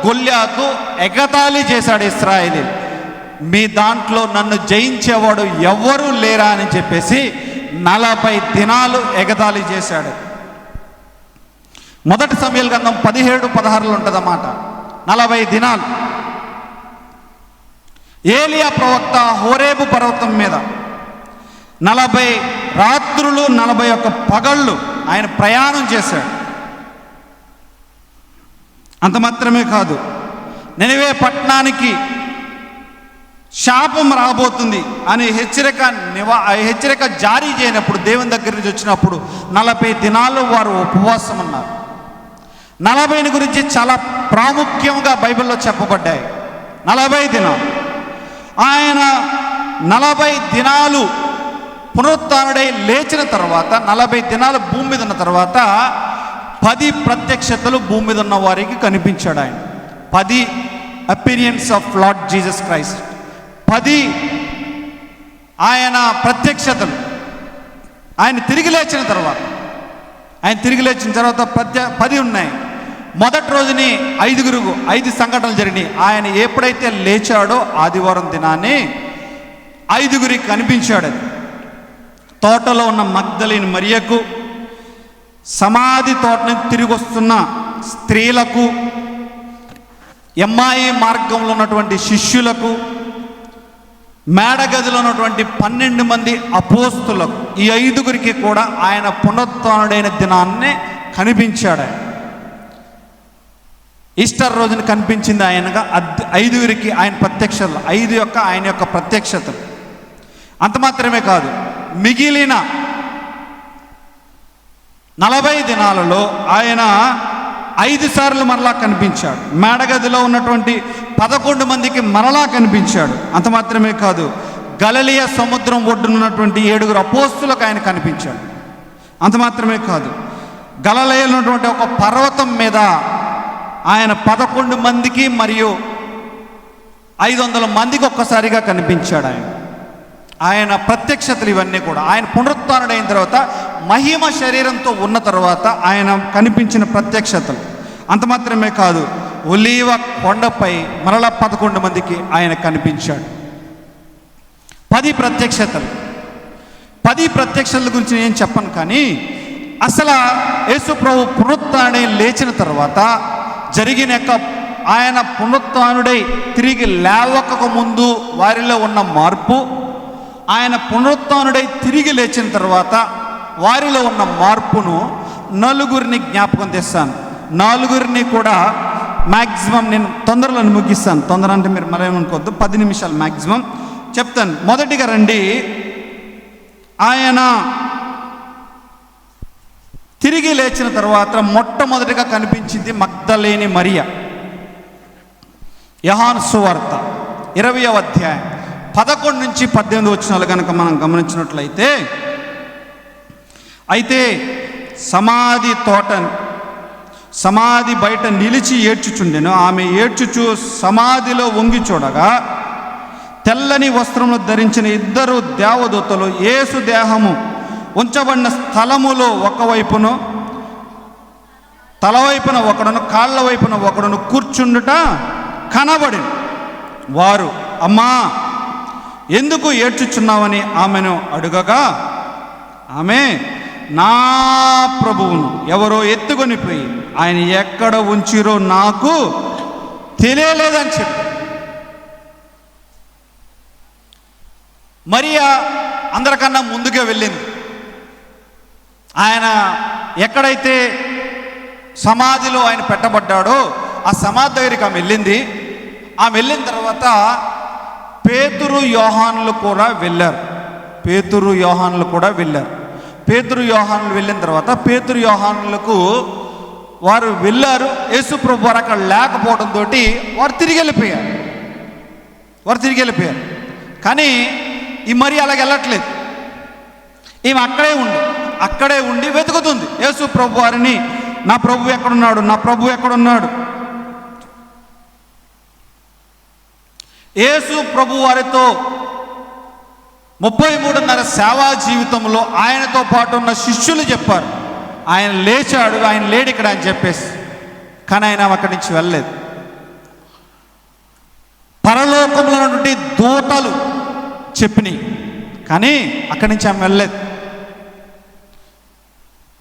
గొల్యాతు ఎగతాళి చేశాడు. ఇశ్రాయేలీలు, మీ దాంట్లో నన్ను జయించేవాడు ఎవ్వరూ లేరా అని చెప్పేసి 40 దినాలు ఎగతాళి చేశాడు. మొదటి సమూయేలు గ్రంథం 17:16 ఉంటుందన్నమాట. 40 దినాలు ఏలియా ప్రవక్త హోరేబు పర్వతం మీద 40 రాత్రులు 41 పగళ్ళు ఆయన ప్రయాణం చేశాడు. అంత మాత్రమే కాదు, నినివే పట్టణానికి శాపం రాబోతుంది అని హెచ్చరిక జారీ చేయనప్పుడు, దేవుని దగ్గర నుంచి వచ్చినప్పుడు 40 దినాలు వారు ఉపవాసం ఉన్నారు. 40 గురించి చాలా ప్రాముఖ్యంగా బైబిల్లో చెప్పబడ్డాయి. 40 దినాలు ఆయన 40 దినాలు పునరుత్థానుడై లేచిన తర్వాత 40 దినాలు భూమి మీద ఉన్న తర్వాత 10 ప్రత్యక్షతలు భూమి మీద ఉన్న వారికి కనిపించాడు. ఆయన 10 appearance of lord Jesus Christ, 10 ఆయన ప్రత్యక్షతలు. ఆయన తిరిగి లేచిన తర్వాత 10 ఉన్నాయి. మొదటి రోజుని 5 సంఘటనలు జరిగినాయి. ఆయన ఎప్పుడైతే లేచాడో ఆదివారం దినాన్ని 5గురికి కనిపించాడు. తోటలో ఉన్న మగ్దలేని మరియకు, సమాధి తోట నుంచి తిరిగి వస్తున్న స్త్రీలకు, ఎమ్మాయి మార్గంలో ఉన్నటువంటి శిష్యులకు, మేడగదిలో ఉన్నటువంటి 12 మంది అపోస్తులకు, ఈ 5గురికి కూడా ఆయన పునరుత్థానుడైన దినాన్నే కనిపించాడు. ఈస్టర్ రోజున కనిపించింది ఆయనగా 5గురికి ఆయన ప్రత్యక్షతలు, 5 ఆయన యొక్క ప్రత్యక్షతలు. అంత మాత్రమే కాదు, మిగిలిన 40 దినాలలో ఆయన 5 సార్లు మరలా కనిపించాడు. మేడగదిలో ఉన్నటువంటి 11 మందికి మరలా కనిపించాడు. అంత మాత్రమే కాదు, గలిలయ సముద్రం ఒడ్డునున్నటువంటి 7 అపోస్తులకు ఆయన కనిపించాడు. అంత మాత్రమే కాదు, గలిలయలో ఉన్నటువంటి ఒక పర్వతం మీద ఆయన 11 మందికి మరియు 500 మందికి ఒక్కసారిగా కనిపించాడు. ఆయన ప్రత్యక్షతలు ఇవన్నీ కూడా ఆయన పునరుత్థానుడైన తర్వాత మహిమ శరీరంతో ఉన్న తర్వాత ఆయన కనిపించిన ప్రత్యక్షతలు. అంత మాత్రమే కాదు, ఒలీవ కొండపై మరలా 11 మందికి ఆయన కనిపించాడు. 10 ప్రత్యక్షతలు. 10 ప్రత్యక్షతల గురించి నేను చెప్పను, కానీ అసలు యేసు ప్రభు పునరుత్థానుడై లేచిన తర్వాత జరిగిన ఆయన పునరుత్థానుడై తిరిగి లేవక ముందు వారిలో ఉన్న మార్పు, ఆయన పునరుత్థానుడై తిరిగి లేచిన తర్వాత వారిలో ఉన్న మార్పును 4 జ్ఞాపకం తెస్తాను. 4 కూడా మ్యాక్సిమం నేను తొందరలో ముగిస్తాను. తొందర అంటే మీరు మరేమనుకోవద్దు, 10 నిమిషాలు మ్యాక్సిమం చెప్తాను. మొదటిగా రండి, ఆయన తిరిగి లేచిన తర్వాత మొట్టమొదటిగా కనిపించింది మగ్దలేని మరియ. యోహాను సువార్త 20వ అధ్యాయం 11 నుంచి 18 వచనాలు కనుక మనం గమనించినట్లయితే, అయితే సమాధి బయట నిలిచి ఏడ్చుచుండెను. ఆమె ఏడ్చుచు సమాధిలో వంగి చూడగా తెల్లని వస్త్రములు ధరించిన 2 దేవదూతలు యేసు దేహము ఉంచబడిన స్థలములో ఒకవైపును తలవైపున ఒకడును కాళ్ళ వైపున ఒకడును కూర్చుండుట కనబడి, వారు అమ్మా ఎందుకు ఏడ్చుచున్నావని ఆమెను అడుగగా, ఆమె నా ప్రభువును ఎవరో ఎత్తుకొనిపోయి ఆయన ఎక్కడ ఉంచిరో నాకు తెలియలేదని చెప్పి. మరియా అందరికన్నా ముందుగా వెళ్ళింది. ఆయన ఎక్కడైతే సమాధిలో ఆయన పెట్టబడ్డాడో ఆ సమాధి దగ్గరికి ఆమె వెళ్ళింది. ఆమె వెళ్ళిన తర్వాత పేతురు యోహానులు కూడా వెళ్ళారు. పేతురు యోహానులు వెళ్ళిన తర్వాత పేతురు యోహానులకు వారు వెళ్ళారు. యేసు ప్రభు వారు అక్కడ లేకపోవడంతో వారు తిరిగి వెళ్ళిపోయారు. కానీ ఈ మరి అలాగే వెళ్ళట్లేదు. ఈమె అక్కడే ఉండి వెతుకుతుంది యేసు ప్రభు వారిని. నా ప్రభు ఎక్కడున్నాడు? యేసు ప్రభు వారితో 33.5 సేవా జీవితంలో ఆయనతో పాటు ఉన్న శిష్యులు చెప్పారు, ఆయన లేచాడు, ఆయన లేడు ఇక్కడ అని చెప్పేసి. కానీ ఆయన అక్కడి నుంచి వెళ్ళలేదు. పరలోకంలో ఉన్నటువంటి దూతలు చెప్పినాయి, కానీ అక్కడి నుంచి ఆమె వెళ్ళలేదు.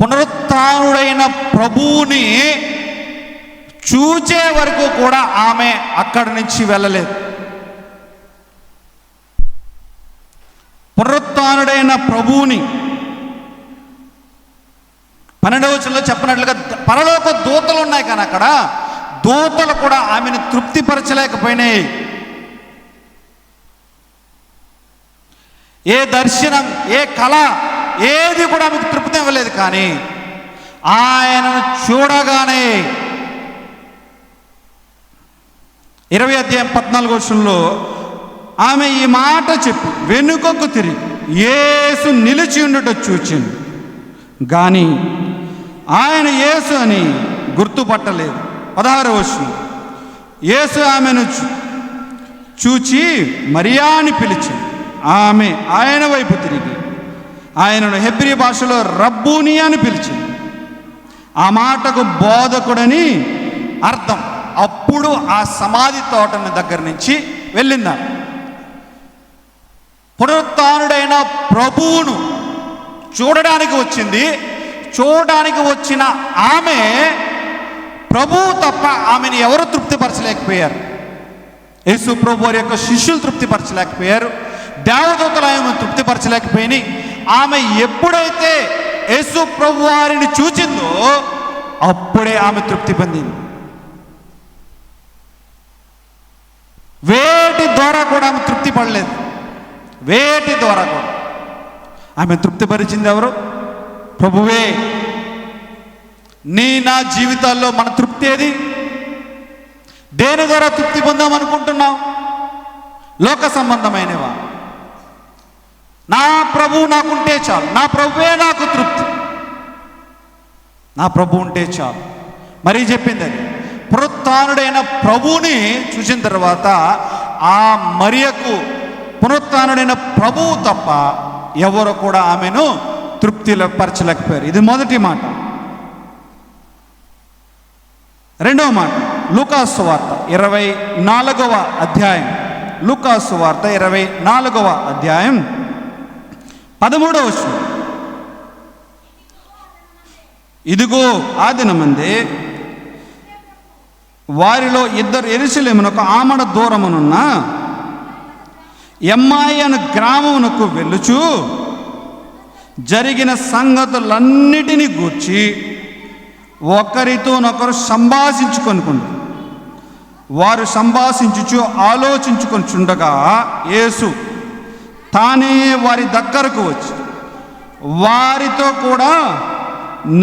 పునరుత్థానుడైన ప్రభువుని చూచే వరకు కూడా ఆమె అక్కడి నుంచి వెళ్ళలేదు. పునరుత్థానుడైన ప్రభువుని 12వ వచనంలో చెప్పినట్లుగా పరలోక దూతలు ఉన్నాయి, కానీ అక్కడ దూతలు కూడా ఆమెను తృప్తిపరచలేకపోయినాయి. ఏ దర్శనం, ఏ కళ, ఏది కూడా ఆమెకు తృప్తి ఇవ్వలేదు. కానీ ఆయనను చూడగానే 20వ అధ్యాయం 14వ వచనంలో ఆమె ఈ మాట చెప్పి వెనుకకు తిరిగి యేసు నిలిచి ఉండుట చూచింది, కానీ ఆయన యేసు అని గుర్తుపట్టలేదు. 16వ వచనం, యేసు ఆమెను చూచి మరియా అని పిలిచింది. ఆమె ఆయన వైపు తిరిగి ఆయనను హెబ్రీ భాషలో రబ్బూని అని పిలిచింది. ఆ మాటకు బోధకుడని అర్థం. అప్పుడు ఆ సమాధి తోటని దగ్గర నుంచి వెళ్ళిందా. పునరుత్థానుడైన ప్రభువును చూడడానికి వచ్చింది. చూడడానికి వచ్చిన ఆమె ప్రభువు తప్ప ఆమెను ఎవరు తృప్తిపరచలేకపోయారు. యేసు ప్రభు వారి యొక్క శిష్యులు తృప్తిపరచలేకపోయారు. దేవదూతలు ఆమెను తృప్తిపరచలేకపోయినాయి. ఆమె ఎప్పుడైతే యేసు ప్రభు వారిని చూచిందో అప్పుడే ఆమె తృప్తి పొందింది. వేటి ద్వారా కూడా ఆమె తృప్తి పడలేదు. వేటి ద్వారా కూడా ఆమె తృప్తిపరిచింది ఎవరు? ప్రభువే. నా జీవితాల్లో మన తృప్తి ఏది? దేని ద్వారా తృప్తి పొందాం అనుకుంటున్నాం? లోక సంబంధమైనవా? నా ప్రభువు నాకుంటే చాలు, నా ప్రభువే నాకు తృప్తి, నా ప్రభు ఉంటే చాలు. మరీ చెప్పింది అది. పునరుత్థానుడైన ప్రభువుని చూసిన తర్వాత ఆ మరియకు పునరుత్థానుడైన ప్రభువు తప్ప ఎవరు కూడా ఆమెను తృప్తిపరచలేకపోయారు. ఇది మొదటి మాట. రెండవ మాట, లూకాసు సువార్త 24వ అధ్యాయం. లూకాసు సువార్త 24వ అధ్యాయం 13వ వచనం. ఇదిగో ఆ దినమందే వారిలో ఇద్దరు యెరూషలేమునకు ఆమడ దూరమునున్న ఎమ్మాయి అను గ్రామమునకు వెళ్ళుచు జరిగిన సంగతులన్నిటినీ గూర్చి ఒకరితోనొకరు సంభాషించుకొనుకుంది. వారు సంభాషించుచు ఆలోచించుకొనిచుండగా యేసు తానే వారి దగ్గరకు వచ్చి వారితో కూడా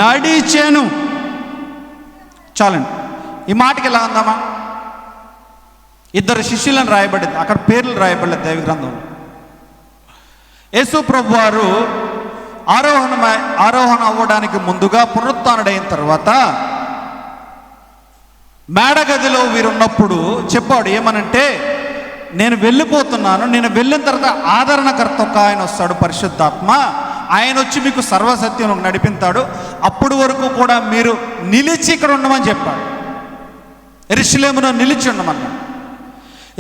నడిచెను. చాలండి, ఈ మాటకి ఎలా అందామా? ఇద్దరు శిష్యులను రాయబడింది, అక్కడ పేర్లు రాయబడలేదు దైవ గ్రంథంలో. యేసు ప్రభు వారు ఆరోహణ అవ్వడానికి ముందుగా పునరుత్థానుడైన తర్వాత మేడగదిలో వీరున్నప్పుడు చెప్పాడు ఏమనంటే, నేను వెళ్ళిపోతున్నాను, నేను వెళ్ళిన తర్వాత ఆదరణకర్త ఒక ఆయన వస్తాడు, పరిశుద్ధాత్మ. ఆయన వచ్చి మీకు సర్వసత్యం నడిపిస్తాడు. అప్పుడు వరకు కూడా మీరు నిలిచి ఇక్కడ ఉండమని చెప్పాడు. యెరూషలేములో నిలిచి ఉండమన్నాడు.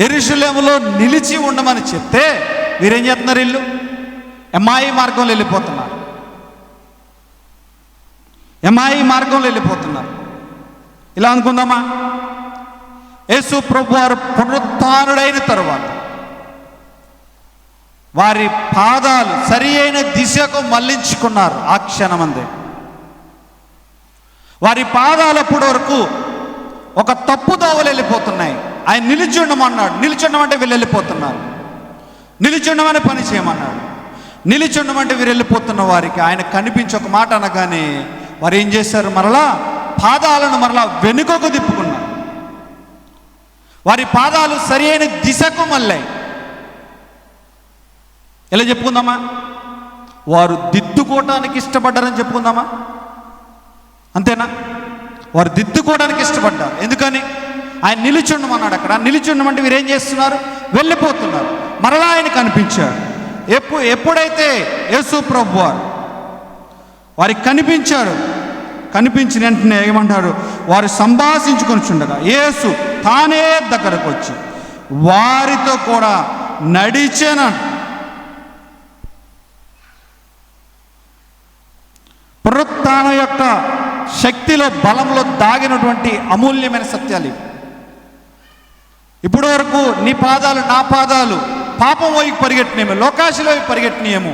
యెరూషలేములో నిలిచి ఉండమని చెప్తే వీరేం చేస్తున్నారు? ఇల్లు ఎమ్మాయి మార్గంలో వెళ్ళిపోతున్నారు. ఎమ్మాయి మార్గంలో వెళ్ళిపోతున్నారు. ఇలా అనుకుందామా? యేసు ప్రభు వారు పునరుత్థానుడైన తరువాత వారి పాదాలు సరి అయిన దిశకు మళ్లించుకున్నారు. ఆ క్షణమందే వారి పాదాలు అప్పటి వరకు ఒక తప్పు దోవలు వెళ్ళిపోతున్నాయి. ఆయన నిలిచి ఉండమన్నాడు. నిలిచి ఉండమంటే వీళ్ళు వెళ్ళిపోతున్నారు. నిలిచి ఉండమని పని చేయమన్నాడు. నిలిచి ఉండమంటే వీరు వెళ్ళిపోతున్న వారికి ఆయన కనిపించి ఒక మాట అనగానే వారు ఏం చేశారు? మరలా పాదాలను మరలా వెనుకకు తిప్పుకున్నారు. వారి పాదాలు సరి అయిన దిశకు మళ్ళాయి. ఎలా చెప్పుకుందామా? వారు దిద్దుకోవటానికి ఇష్టపడ్డారని చెప్పుకుందామా? అంతేనా? వారు దిద్దుకోవడానికి ఇష్టపడ్డారు. ఎందుకని? ఆయన నిలిచి ఉండమన్నాడు. అక్కడ నిలిచి ఉండమంటే వీరేం చేస్తున్నారు? వెళ్ళిపోతున్నారు. మరలా ఆయన కనిపించాడు. ఎప్పుడైతే యేసు ప్రభు వారికి కనిపించాడు, కనిపించిన వెంటనే ఏమంటారు? వారు సంభాషించుకొనిచుండగా యేసు తానే దగ్గరకు వచ్చి వారితో కూడా నడిచెను. పునరుత్థానం యొక్క శక్తిలో, బలంలో దాగినటువంటి అమూల్యమైన సత్యాలు ఇవి. ఇప్పటి వరకు నీ పాదాలు నా పాదాలు పాపం వైపు పరిగెట్టినేమో, లోకాశలో పరిగెట్టినేమో,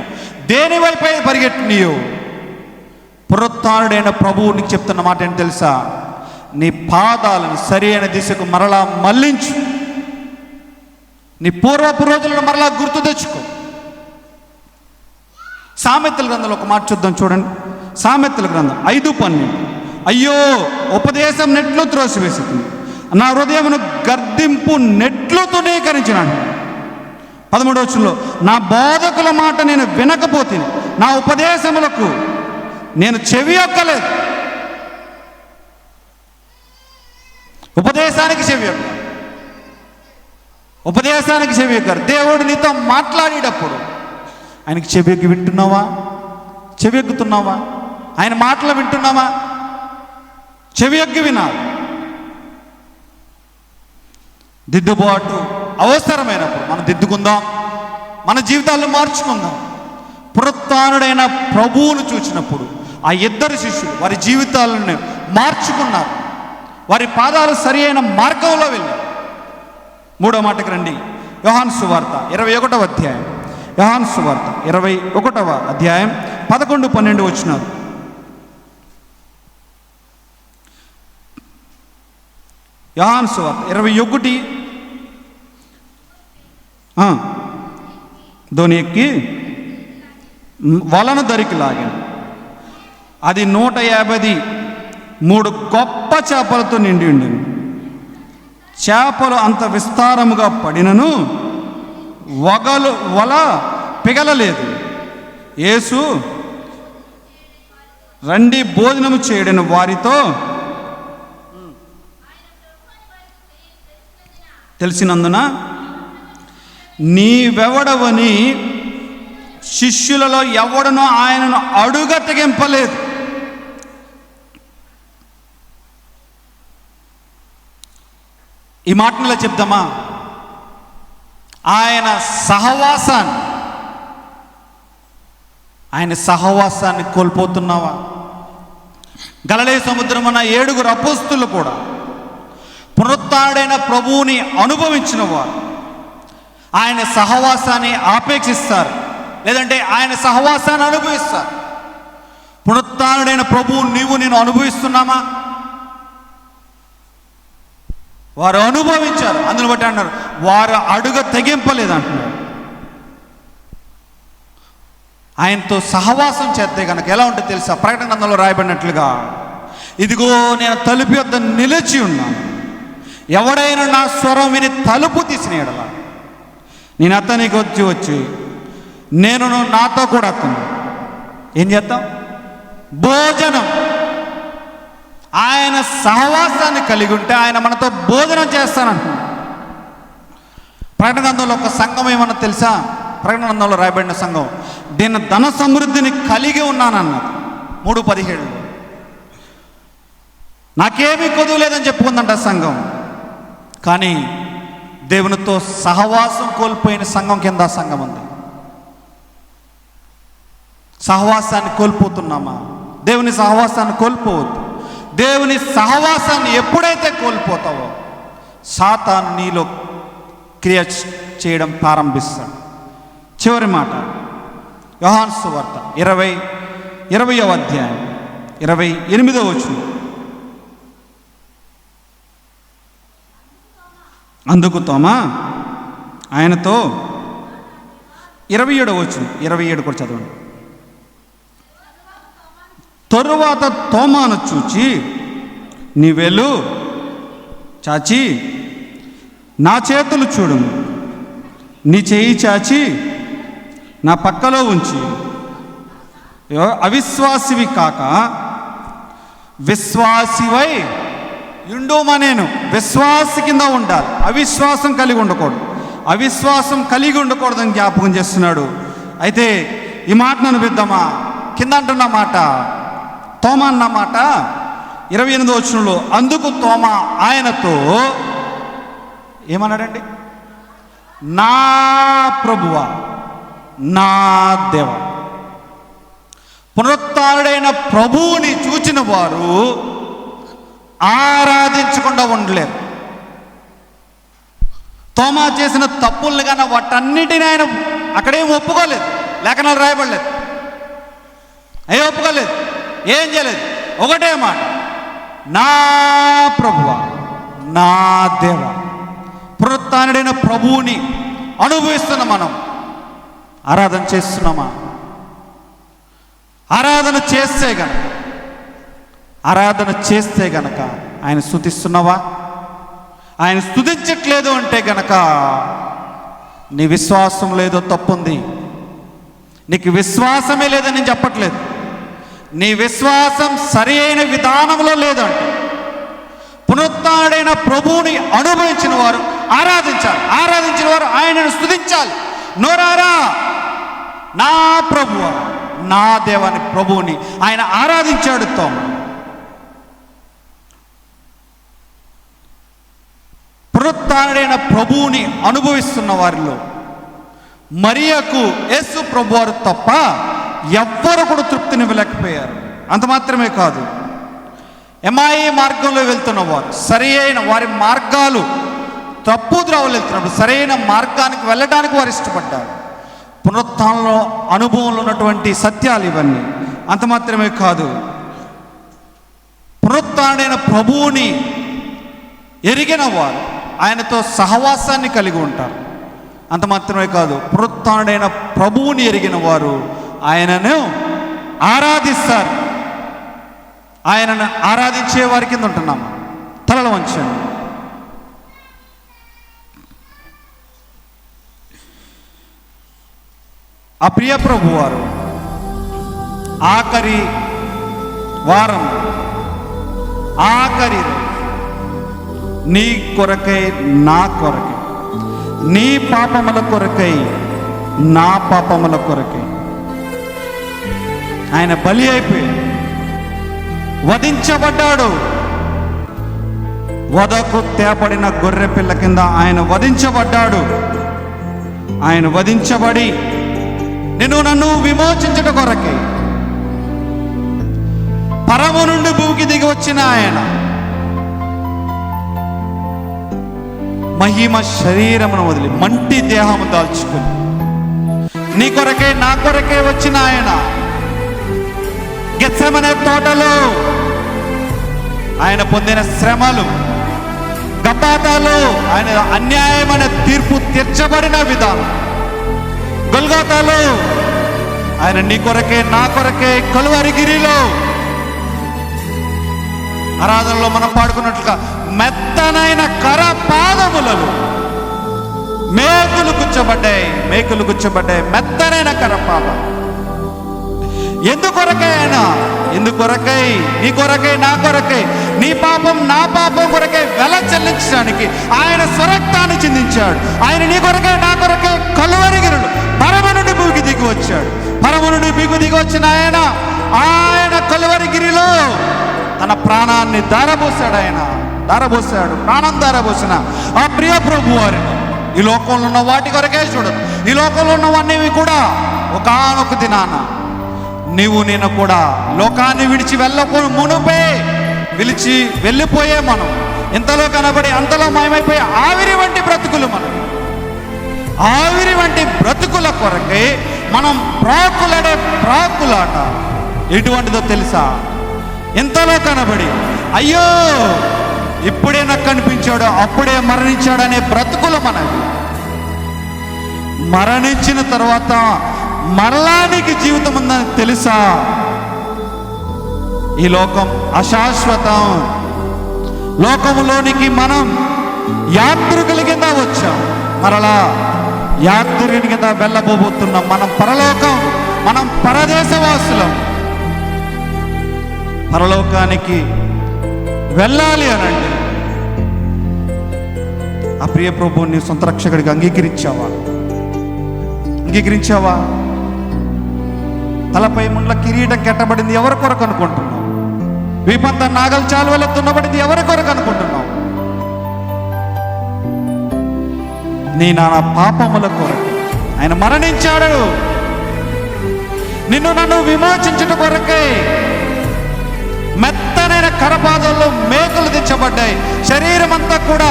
దేని వైపు పరిగెట్టినయో, పునరుత్థానుడైన ప్రభువు నీకు చెప్తున్న మాట ఏంటి తెలుసా? నీ పాదాలను సరి అయిన దిశకు మరలా మళ్లించు. నీ పూర్వపు రోజులను మరలా గుర్తు తెచ్చుకో. సామెతల గ్రంథంలో ఒక మాట చూద్దాం, చూడండి. సామెతల గ్రంథం 5:12. అయ్యో, ఉపదేశం నెట్లు త్రోసివేసింది, నా హృదయమును గర్దింపు నెట్లు తృణీకరించినాను. 13వ వచనంలో, నా బోధకుల మాట నేను వినకపోతే, నా ఉపదేశములకు నేను చెవి యొక్కలేదు. ఉపదేశానికి చెవి యొక్క, ఉపదేశానికి చెవి యొక్కరు. దేవుడు నీతో మాట్లాడేటప్పుడు ఆయనకి చెవి ఎక్కి వింటున్నావా? చెవి ఎక్కుతున్నావా? ఆయన మాటలు వింటున్నావా? చెవి ఎక్కి వినాలి. దిద్దుబాటు అవసరమైనప్పుడు మనం దిద్దుకుందాం, మన జీవితాలను మార్చుకుందాం. పునరుత్థానుడైన ప్రభువును చూసినప్పుడు ఆ ఇద్దరు శిష్యులు వారి జీవితాలను మార్చుకున్నారు. వారి పాదాలు సరి అయిన మార్గంలో వెళ్ళారు. 3వ మాటకు రండి. యోహాను సువార్త 21వ అధ్యాయం. యోహాను సువార్త 21వ అధ్యాయం 11, 12 వచనాలు. యోహాను సువార్త 21. ధోని ఎక్కి వలను దరికి లాగాను. అది 153 గొప్ప చేపలతో నిండి ఉండేది. చేపలు అంత విస్తారముగా పడినను వల పిగలలేదు. యేసు రండి భోజనము చేయడని వారితో తెలిసినందున, నీవెవడవని శిష్యులలో ఎవడనో ఆయనను అడుగ తెగింపలేదు. ఈ మాటలో చెప్దామా? ఆయన సహవాసాన్ని కోల్పోతున్నావా? గలిలయ సముద్రమున 7 అపోస్తులు కూడా పునరుత్థానుడైన ప్రభువుని అనుభవించిన వారు ఆయన సహవాసాన్ని ఆపేక్షిస్తారు, లేదంటే ఆయన సహవాసాన్ని అనుభవిస్తారు. పునరుత్థానుడైన ప్రభువు నీవు నేను అనుభవిస్తున్నామా? వారు అనుభవించారు, అందుని బట్టి అన్నారు వారు అడుగ తెగింపలేదు అంటున్నారు. ఆయనతో సహవాసం చేస్తే కనుక ఎలా ఉంటుంది తెలుసా? ప్రకటన గ్రంథంలో రాయబడినట్లుగా, ఇదిగో నేను తలుపు వద్ద నిలిచి ఉన్నాను, ఎవడైనా నా స్వరం విని తలుపు తీసిన యెడల నేను అతనికి వచ్చి నేను నాతో కూడా అతను ఏం చేద్దాం? భోజనం. ఆయన సహవాసాన్ని కలిగి ఉంటే ఆయన మనతో భోజనం చేస్తానంటున్నాడు. ప్రకటన గ్రంథంలో ఒక సంఘం ఏమన్నా తెలుసా? ప్రకటన గ్రంథంలో రాయబడిన సంఘం, నేను ధన సమృద్ధిని కలిగి ఉన్నానన్నది 3:17. నాకేమీ కొదువు లేదని చెప్పుకుందంట సంఘం. కానీ దేవునితో సహవాసం కోల్పోయిన సంఘం కింద సంఘం ఉంది. సహవాసాన్ని కోల్పోతున్నామా? దేవుని సహవాసాన్ని కోల్పోవద్దు. దేవుని సహవాసాన్ని ఎప్పుడైతే కోల్పోతావో సాతాను నీలో క్రియ చేయడం ప్రారంభిస్తాడు. చివరి మాట యోహాను సువార్త 20వ అధ్యాయం 28వ వచనం. అందుకు తోమా ఆయనతో 27వ వచనం 27 కూడా చదవండి. తరువాత తోమాను చూచి, నీ వెళ్ళు చాచి నా చేతులు చూడుము, నీ చేయి చాచి నా పక్కలో ఉంచి, అవిశ్వాసివి కాక విశ్వాసివై యుండుమనేను. విశ్వాసి కింద ఉండాలి, అవిశ్వాసం కలిగి ఉండకూడదు. అవిశ్వాసం కలిగి ఉండకూడదని జ్ఞాపకం చేస్తున్నాడు. అయితే ఈ మాటను అనిపిద్దామా? కింద అంటున్న మాట, తోమా అన్న మాట 28వ వచనంలో, అందుకు తోమా ఆయనతో ఏమన్నాడండి? నా ప్రభువా, నా దేవా. పునరుత్థానుడైన ప్రభువుని చూచిన వారు ఆరాధించకుండా ఉండలేరు. తోమా చేసిన తప్పుల్ని కానీ వాటన్నిటిని ఆయన అక్కడేం ఒప్పుకోలేదు, లేఖనాలు రాయబడలేదు, ఏం ఒప్పుకోలేదు, ఏం చేయలేదు. ఒకటే మాట, నా ప్రభువా, నా దేవా. పునరుత్థానుడైన ప్రభువుని అనుభవిస్తున్న మనం ఆరాధన చేస్తున్నామా? ఆరాధన చేస్తే గనక ఆయన స్తుతిస్తున్నావా? ఆయన స్తుతించట్లేదు అంటే గనక నీ విశ్వాసం లేదో తప్పుంది. నీకు విశ్వాసమే లేదని నేను చెప్పట్లేదు, నీ విశ్వాసం సరి అయిన విధానంలో లేదంటే. పునరుత్థానుడైన ప్రభువుని అనుభవించిన వారు ఆరాధించాలి, ఆరాధించిన వారు ఆయనను స్తుతించాలి. నోరారా నా ప్రభువా, నా దేవాని ప్రభువుని ఆయన ఆరాధించాడు తోమ. పునరుత్థానుడైన ప్రభువుని అనుభవిస్తున్న వారిలో మరియకు యేసు ప్రభువారు తప్ప ఎవ్వరు కూడా తృప్తినివ్వలేకపోయారు. అంత మాత్రమే కాదు, ఎమాయి మార్గంలో వెళ్తున్న వారు సరి అయిన వారి మార్గాలు తప్పు ద్రోవలు వెళ్తున్నప్పుడు సరైన మార్గానికి వెళ్ళడానికి వారు ఇష్టపడ్డారు. పునరుత్థానంలో అనుభవంలో ఉన్నటువంటి సత్యాలు ఇవన్నీ. అంత మాత్రమే కాదు, పునరుత్థానుడైన ప్రభువుని ఎరిగిన వారు ఆయనతో సహవాసాన్ని కలిగి ఉంటారు. అంత మాత్రమే కాదు, పునరుత్థానుడైన ప్రభువుని ఎరిగిన వారు ఆయనను ఆరాధిస్తారు. ఆయనను ఆరాధించే వారి కింద ఉంటున్నాం. తలలు వంచండి. ఆ ప్రియ ప్రభు వారు ఆఖరి వారం, ఆఖరి నీ కొరకై, నా కొరకై, నీ పాపముల కొరకై, నా పాపముల కొరకై ఆయన బలి అయిపోయి వధించబడ్డాడు. వధకు తేపడిన గొర్రె పిల్ల కింద ఆయన వధించబడ్డాడు. ఆయన వధించబడి నన్ను విమోచించట కొరకై పరము నుండి భూమికి దిగి వచ్చిన ఆయన మహిమ శరీరమును వదిలి మంటి దేహము దాల్చుకుని నీ కొరకే, నా కొరకే వచ్చిన ఆయన గెత్సెమనే తోటలో ఆయన పొందిన శ్రమలు, గబ్బాతాలో ఆయన అన్యాయమైన తీర్పు తీర్చబడిన విధానం, గొల్గోతాలో ఆయన నీ కొరకే, నా కొరకే కలువరిగిరిలో ఆరాధనలో మనం పాడుకున్నట్లుగా మెత్తనైన కర పాదములలో మేకులు గుచ్చబడ్డాయి, మెత్తనైన కర పాదం. ఎందుకొరకై ఆయన? ఎందుకొరకై? నీ కొరకై, నా కొరకై, నీ పాపం నా పాపం కొరకై వెల చెల్లించడానికి ఆయన స్వరక్తాన్ని చిందించాడు. ఆయన నీ కొరకై, నా కొరకై కలువరిగిరుడు పరమ నుండి భూమికి దిగి వచ్చాడు. పరమ నుండి భూమికి దిగి వచ్చిన ఆయన కలువరిగిరిలో తన ప్రాణాన్ని ధారపోసాడు. ప్రాణం ధారపోసిన ఆ ప్రియ ప్రభు వారిని ఈ లోకంలో ఉన్న వాటి కొరకే చూడదు. ఈ లోకంలో ఉన్నవన్నీ కూడా ఒకానొక దినాన నీవు నేను కూడా లోకాన్ని విడిచి మునుపే వెళ్ళిపోయే మనం ఇంతలో కనబడి అంతలో మాయమైపోయే ఆవిరి వంటి బ్రతుకులు మనం. ఆవిరి వంటి బ్రతుకుల కొరకై మనం ప్రాకులాట ఎటువంటిదో తెలుసా? ఇంతలో కనబడి అయ్యో ఇప్పుడే నాకు కనిపించాడు, అప్పుడే మరణించాడు అనే బ్రతుకులు మనవి. మరణించిన తర్వాత మరణానికి జీవితం ఉందని తెలుసా? ఈ లోకం అశాశ్వతం. లోకంలోనికి మనం యాత్రికుల కింద వచ్చాం, మరలా యాత్రికుని కింద వెళ్ళబోతున్నాం. మనం పరలోకం, మనం పరదేశవాసులం. పరలోకానికి వెళ్ళాలి అనండి ఆ ప్రియ ప్రభువుని సొంత రక్షకుడిగా అంగీకరించావా? తలపై ముండ్ల కిరీటం కెట్టబడింది ఎవరి కొరకు అనుకుంటున్నావు? వీపంత నాగలు చాలువల దున్నబడింది ఎవరి కొరకు అనుకుంటున్నావు? నీ నా పాపముల కొరకు ఆయన మరణించాడు. నిన్ను నన్ను విమోచించుట కొరకే మెత్తనైన కరపాదాల్లో మేకలు తెచ్చబడ్డాయి. శరీరం అంతా కూడా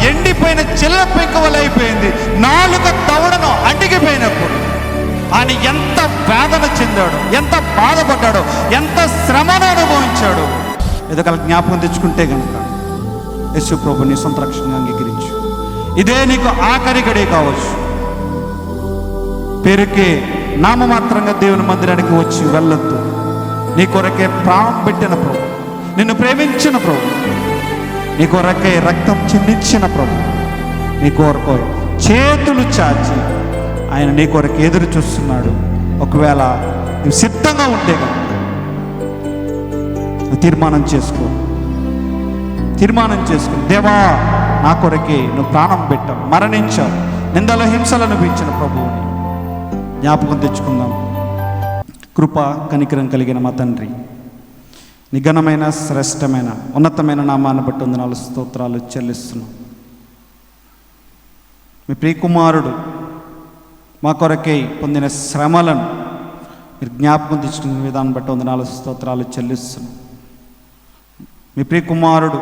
ఎండిపోయిన చిల్ల పెంకు వలె అయిపోయింది. నాలుక దవడను అంటికిపోయినప్పుడు ఆయన ఎంత వేదన చెందాడు, ఎంత బాధపడ్డాడో, ఎంత శ్రమను అనుభవించాడు. ఎదగల జ్ఞాపకం తెచ్చుకుంటే కనుక యేసు ప్రభు నీ సొంత రక్షణగా అంగీకరించు. ఇదే నీకు ఆఖరి గడి కావచ్చు. పేరుకే నామమాత్రంగా దేవుని మందిరానికి వచ్చి వెళ్ళొద్దు. నీ కొరకే ప్రాణం పెట్టిన ప్రభు, నిన్ను ప్రేమించిన ప్రభు, నీ కొరకే రక్తం చిందించిన ప్రభు, నీ కొరకు చేతులు చాచి ఆయన నీ కొరకు ఎదురు చూస్తున్నాడు. ఒకవేళ నువ్వు సిద్ధంగా ఉంటే కనుక తీర్మానం చేసుకో. దేవా, నా కొరకే నువ్వు ప్రాణం పెట్టావు, మరణించావు, నిందల హింసలు అనుభవించిన ప్రభువుని జ్ఞాపకం తెచ్చుకుందాం. కృప కనికరం కలిగిన మా తండ్రి, నిఘనమైన శ్రేష్టమైన ఉన్నతమైన నామాన్ని బట్టి వందనాలు స్తోత్రాలు చెల్లిస్తున్నాం. మీ ప్రియకుమారుడు మా కొరకై పొందిన శ్రమలను మీరు జ్ఞాపకం తెచ్చుకున్న విధానం బట్టి వందనాలు స్తోత్రాలు చెల్లిస్తున్నాం. మీ ప్రియకుమారుడు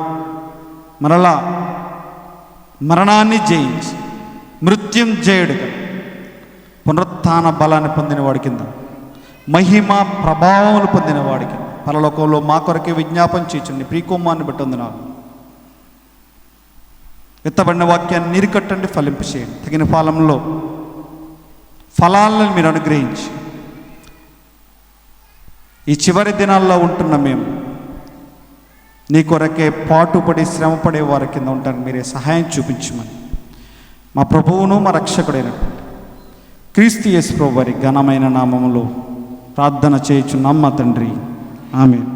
మరలా మరణాన్ని జయించి మృత్యుంజయుడుగా పునరుత్థాన బలాన్ని పొందినవాడి కింద, మహిమ ప్రభావములు పొందినవాడి కింద పరలోకంలో మా కొరకే విజ్ఞాపం చేయండి. ప్రియకుమారుని బట్టి వందనాలు. విత్తబడిన వాక్యాన్ని నీరుకట్టండి, ఫలింపు చేయండి. తగిన కాలంలో ఫలాలను మీరు అనుగ్రహించి ఈ చివరి దినాల్లో ఉంటున్న మేము నీ కొరకే పాటుపడి శ్రమపడే వారి కింద ఉంటానికి మీరే సహాయం చూపించమని మా ప్రభువును మా రక్షకుడైనటువంటి క్రీస్తు యేసు ప్రభు వారి ఘనమైన నామములో ప్రార్థన చేయుచున్నాం మా తండ్రి. ఆమేన్.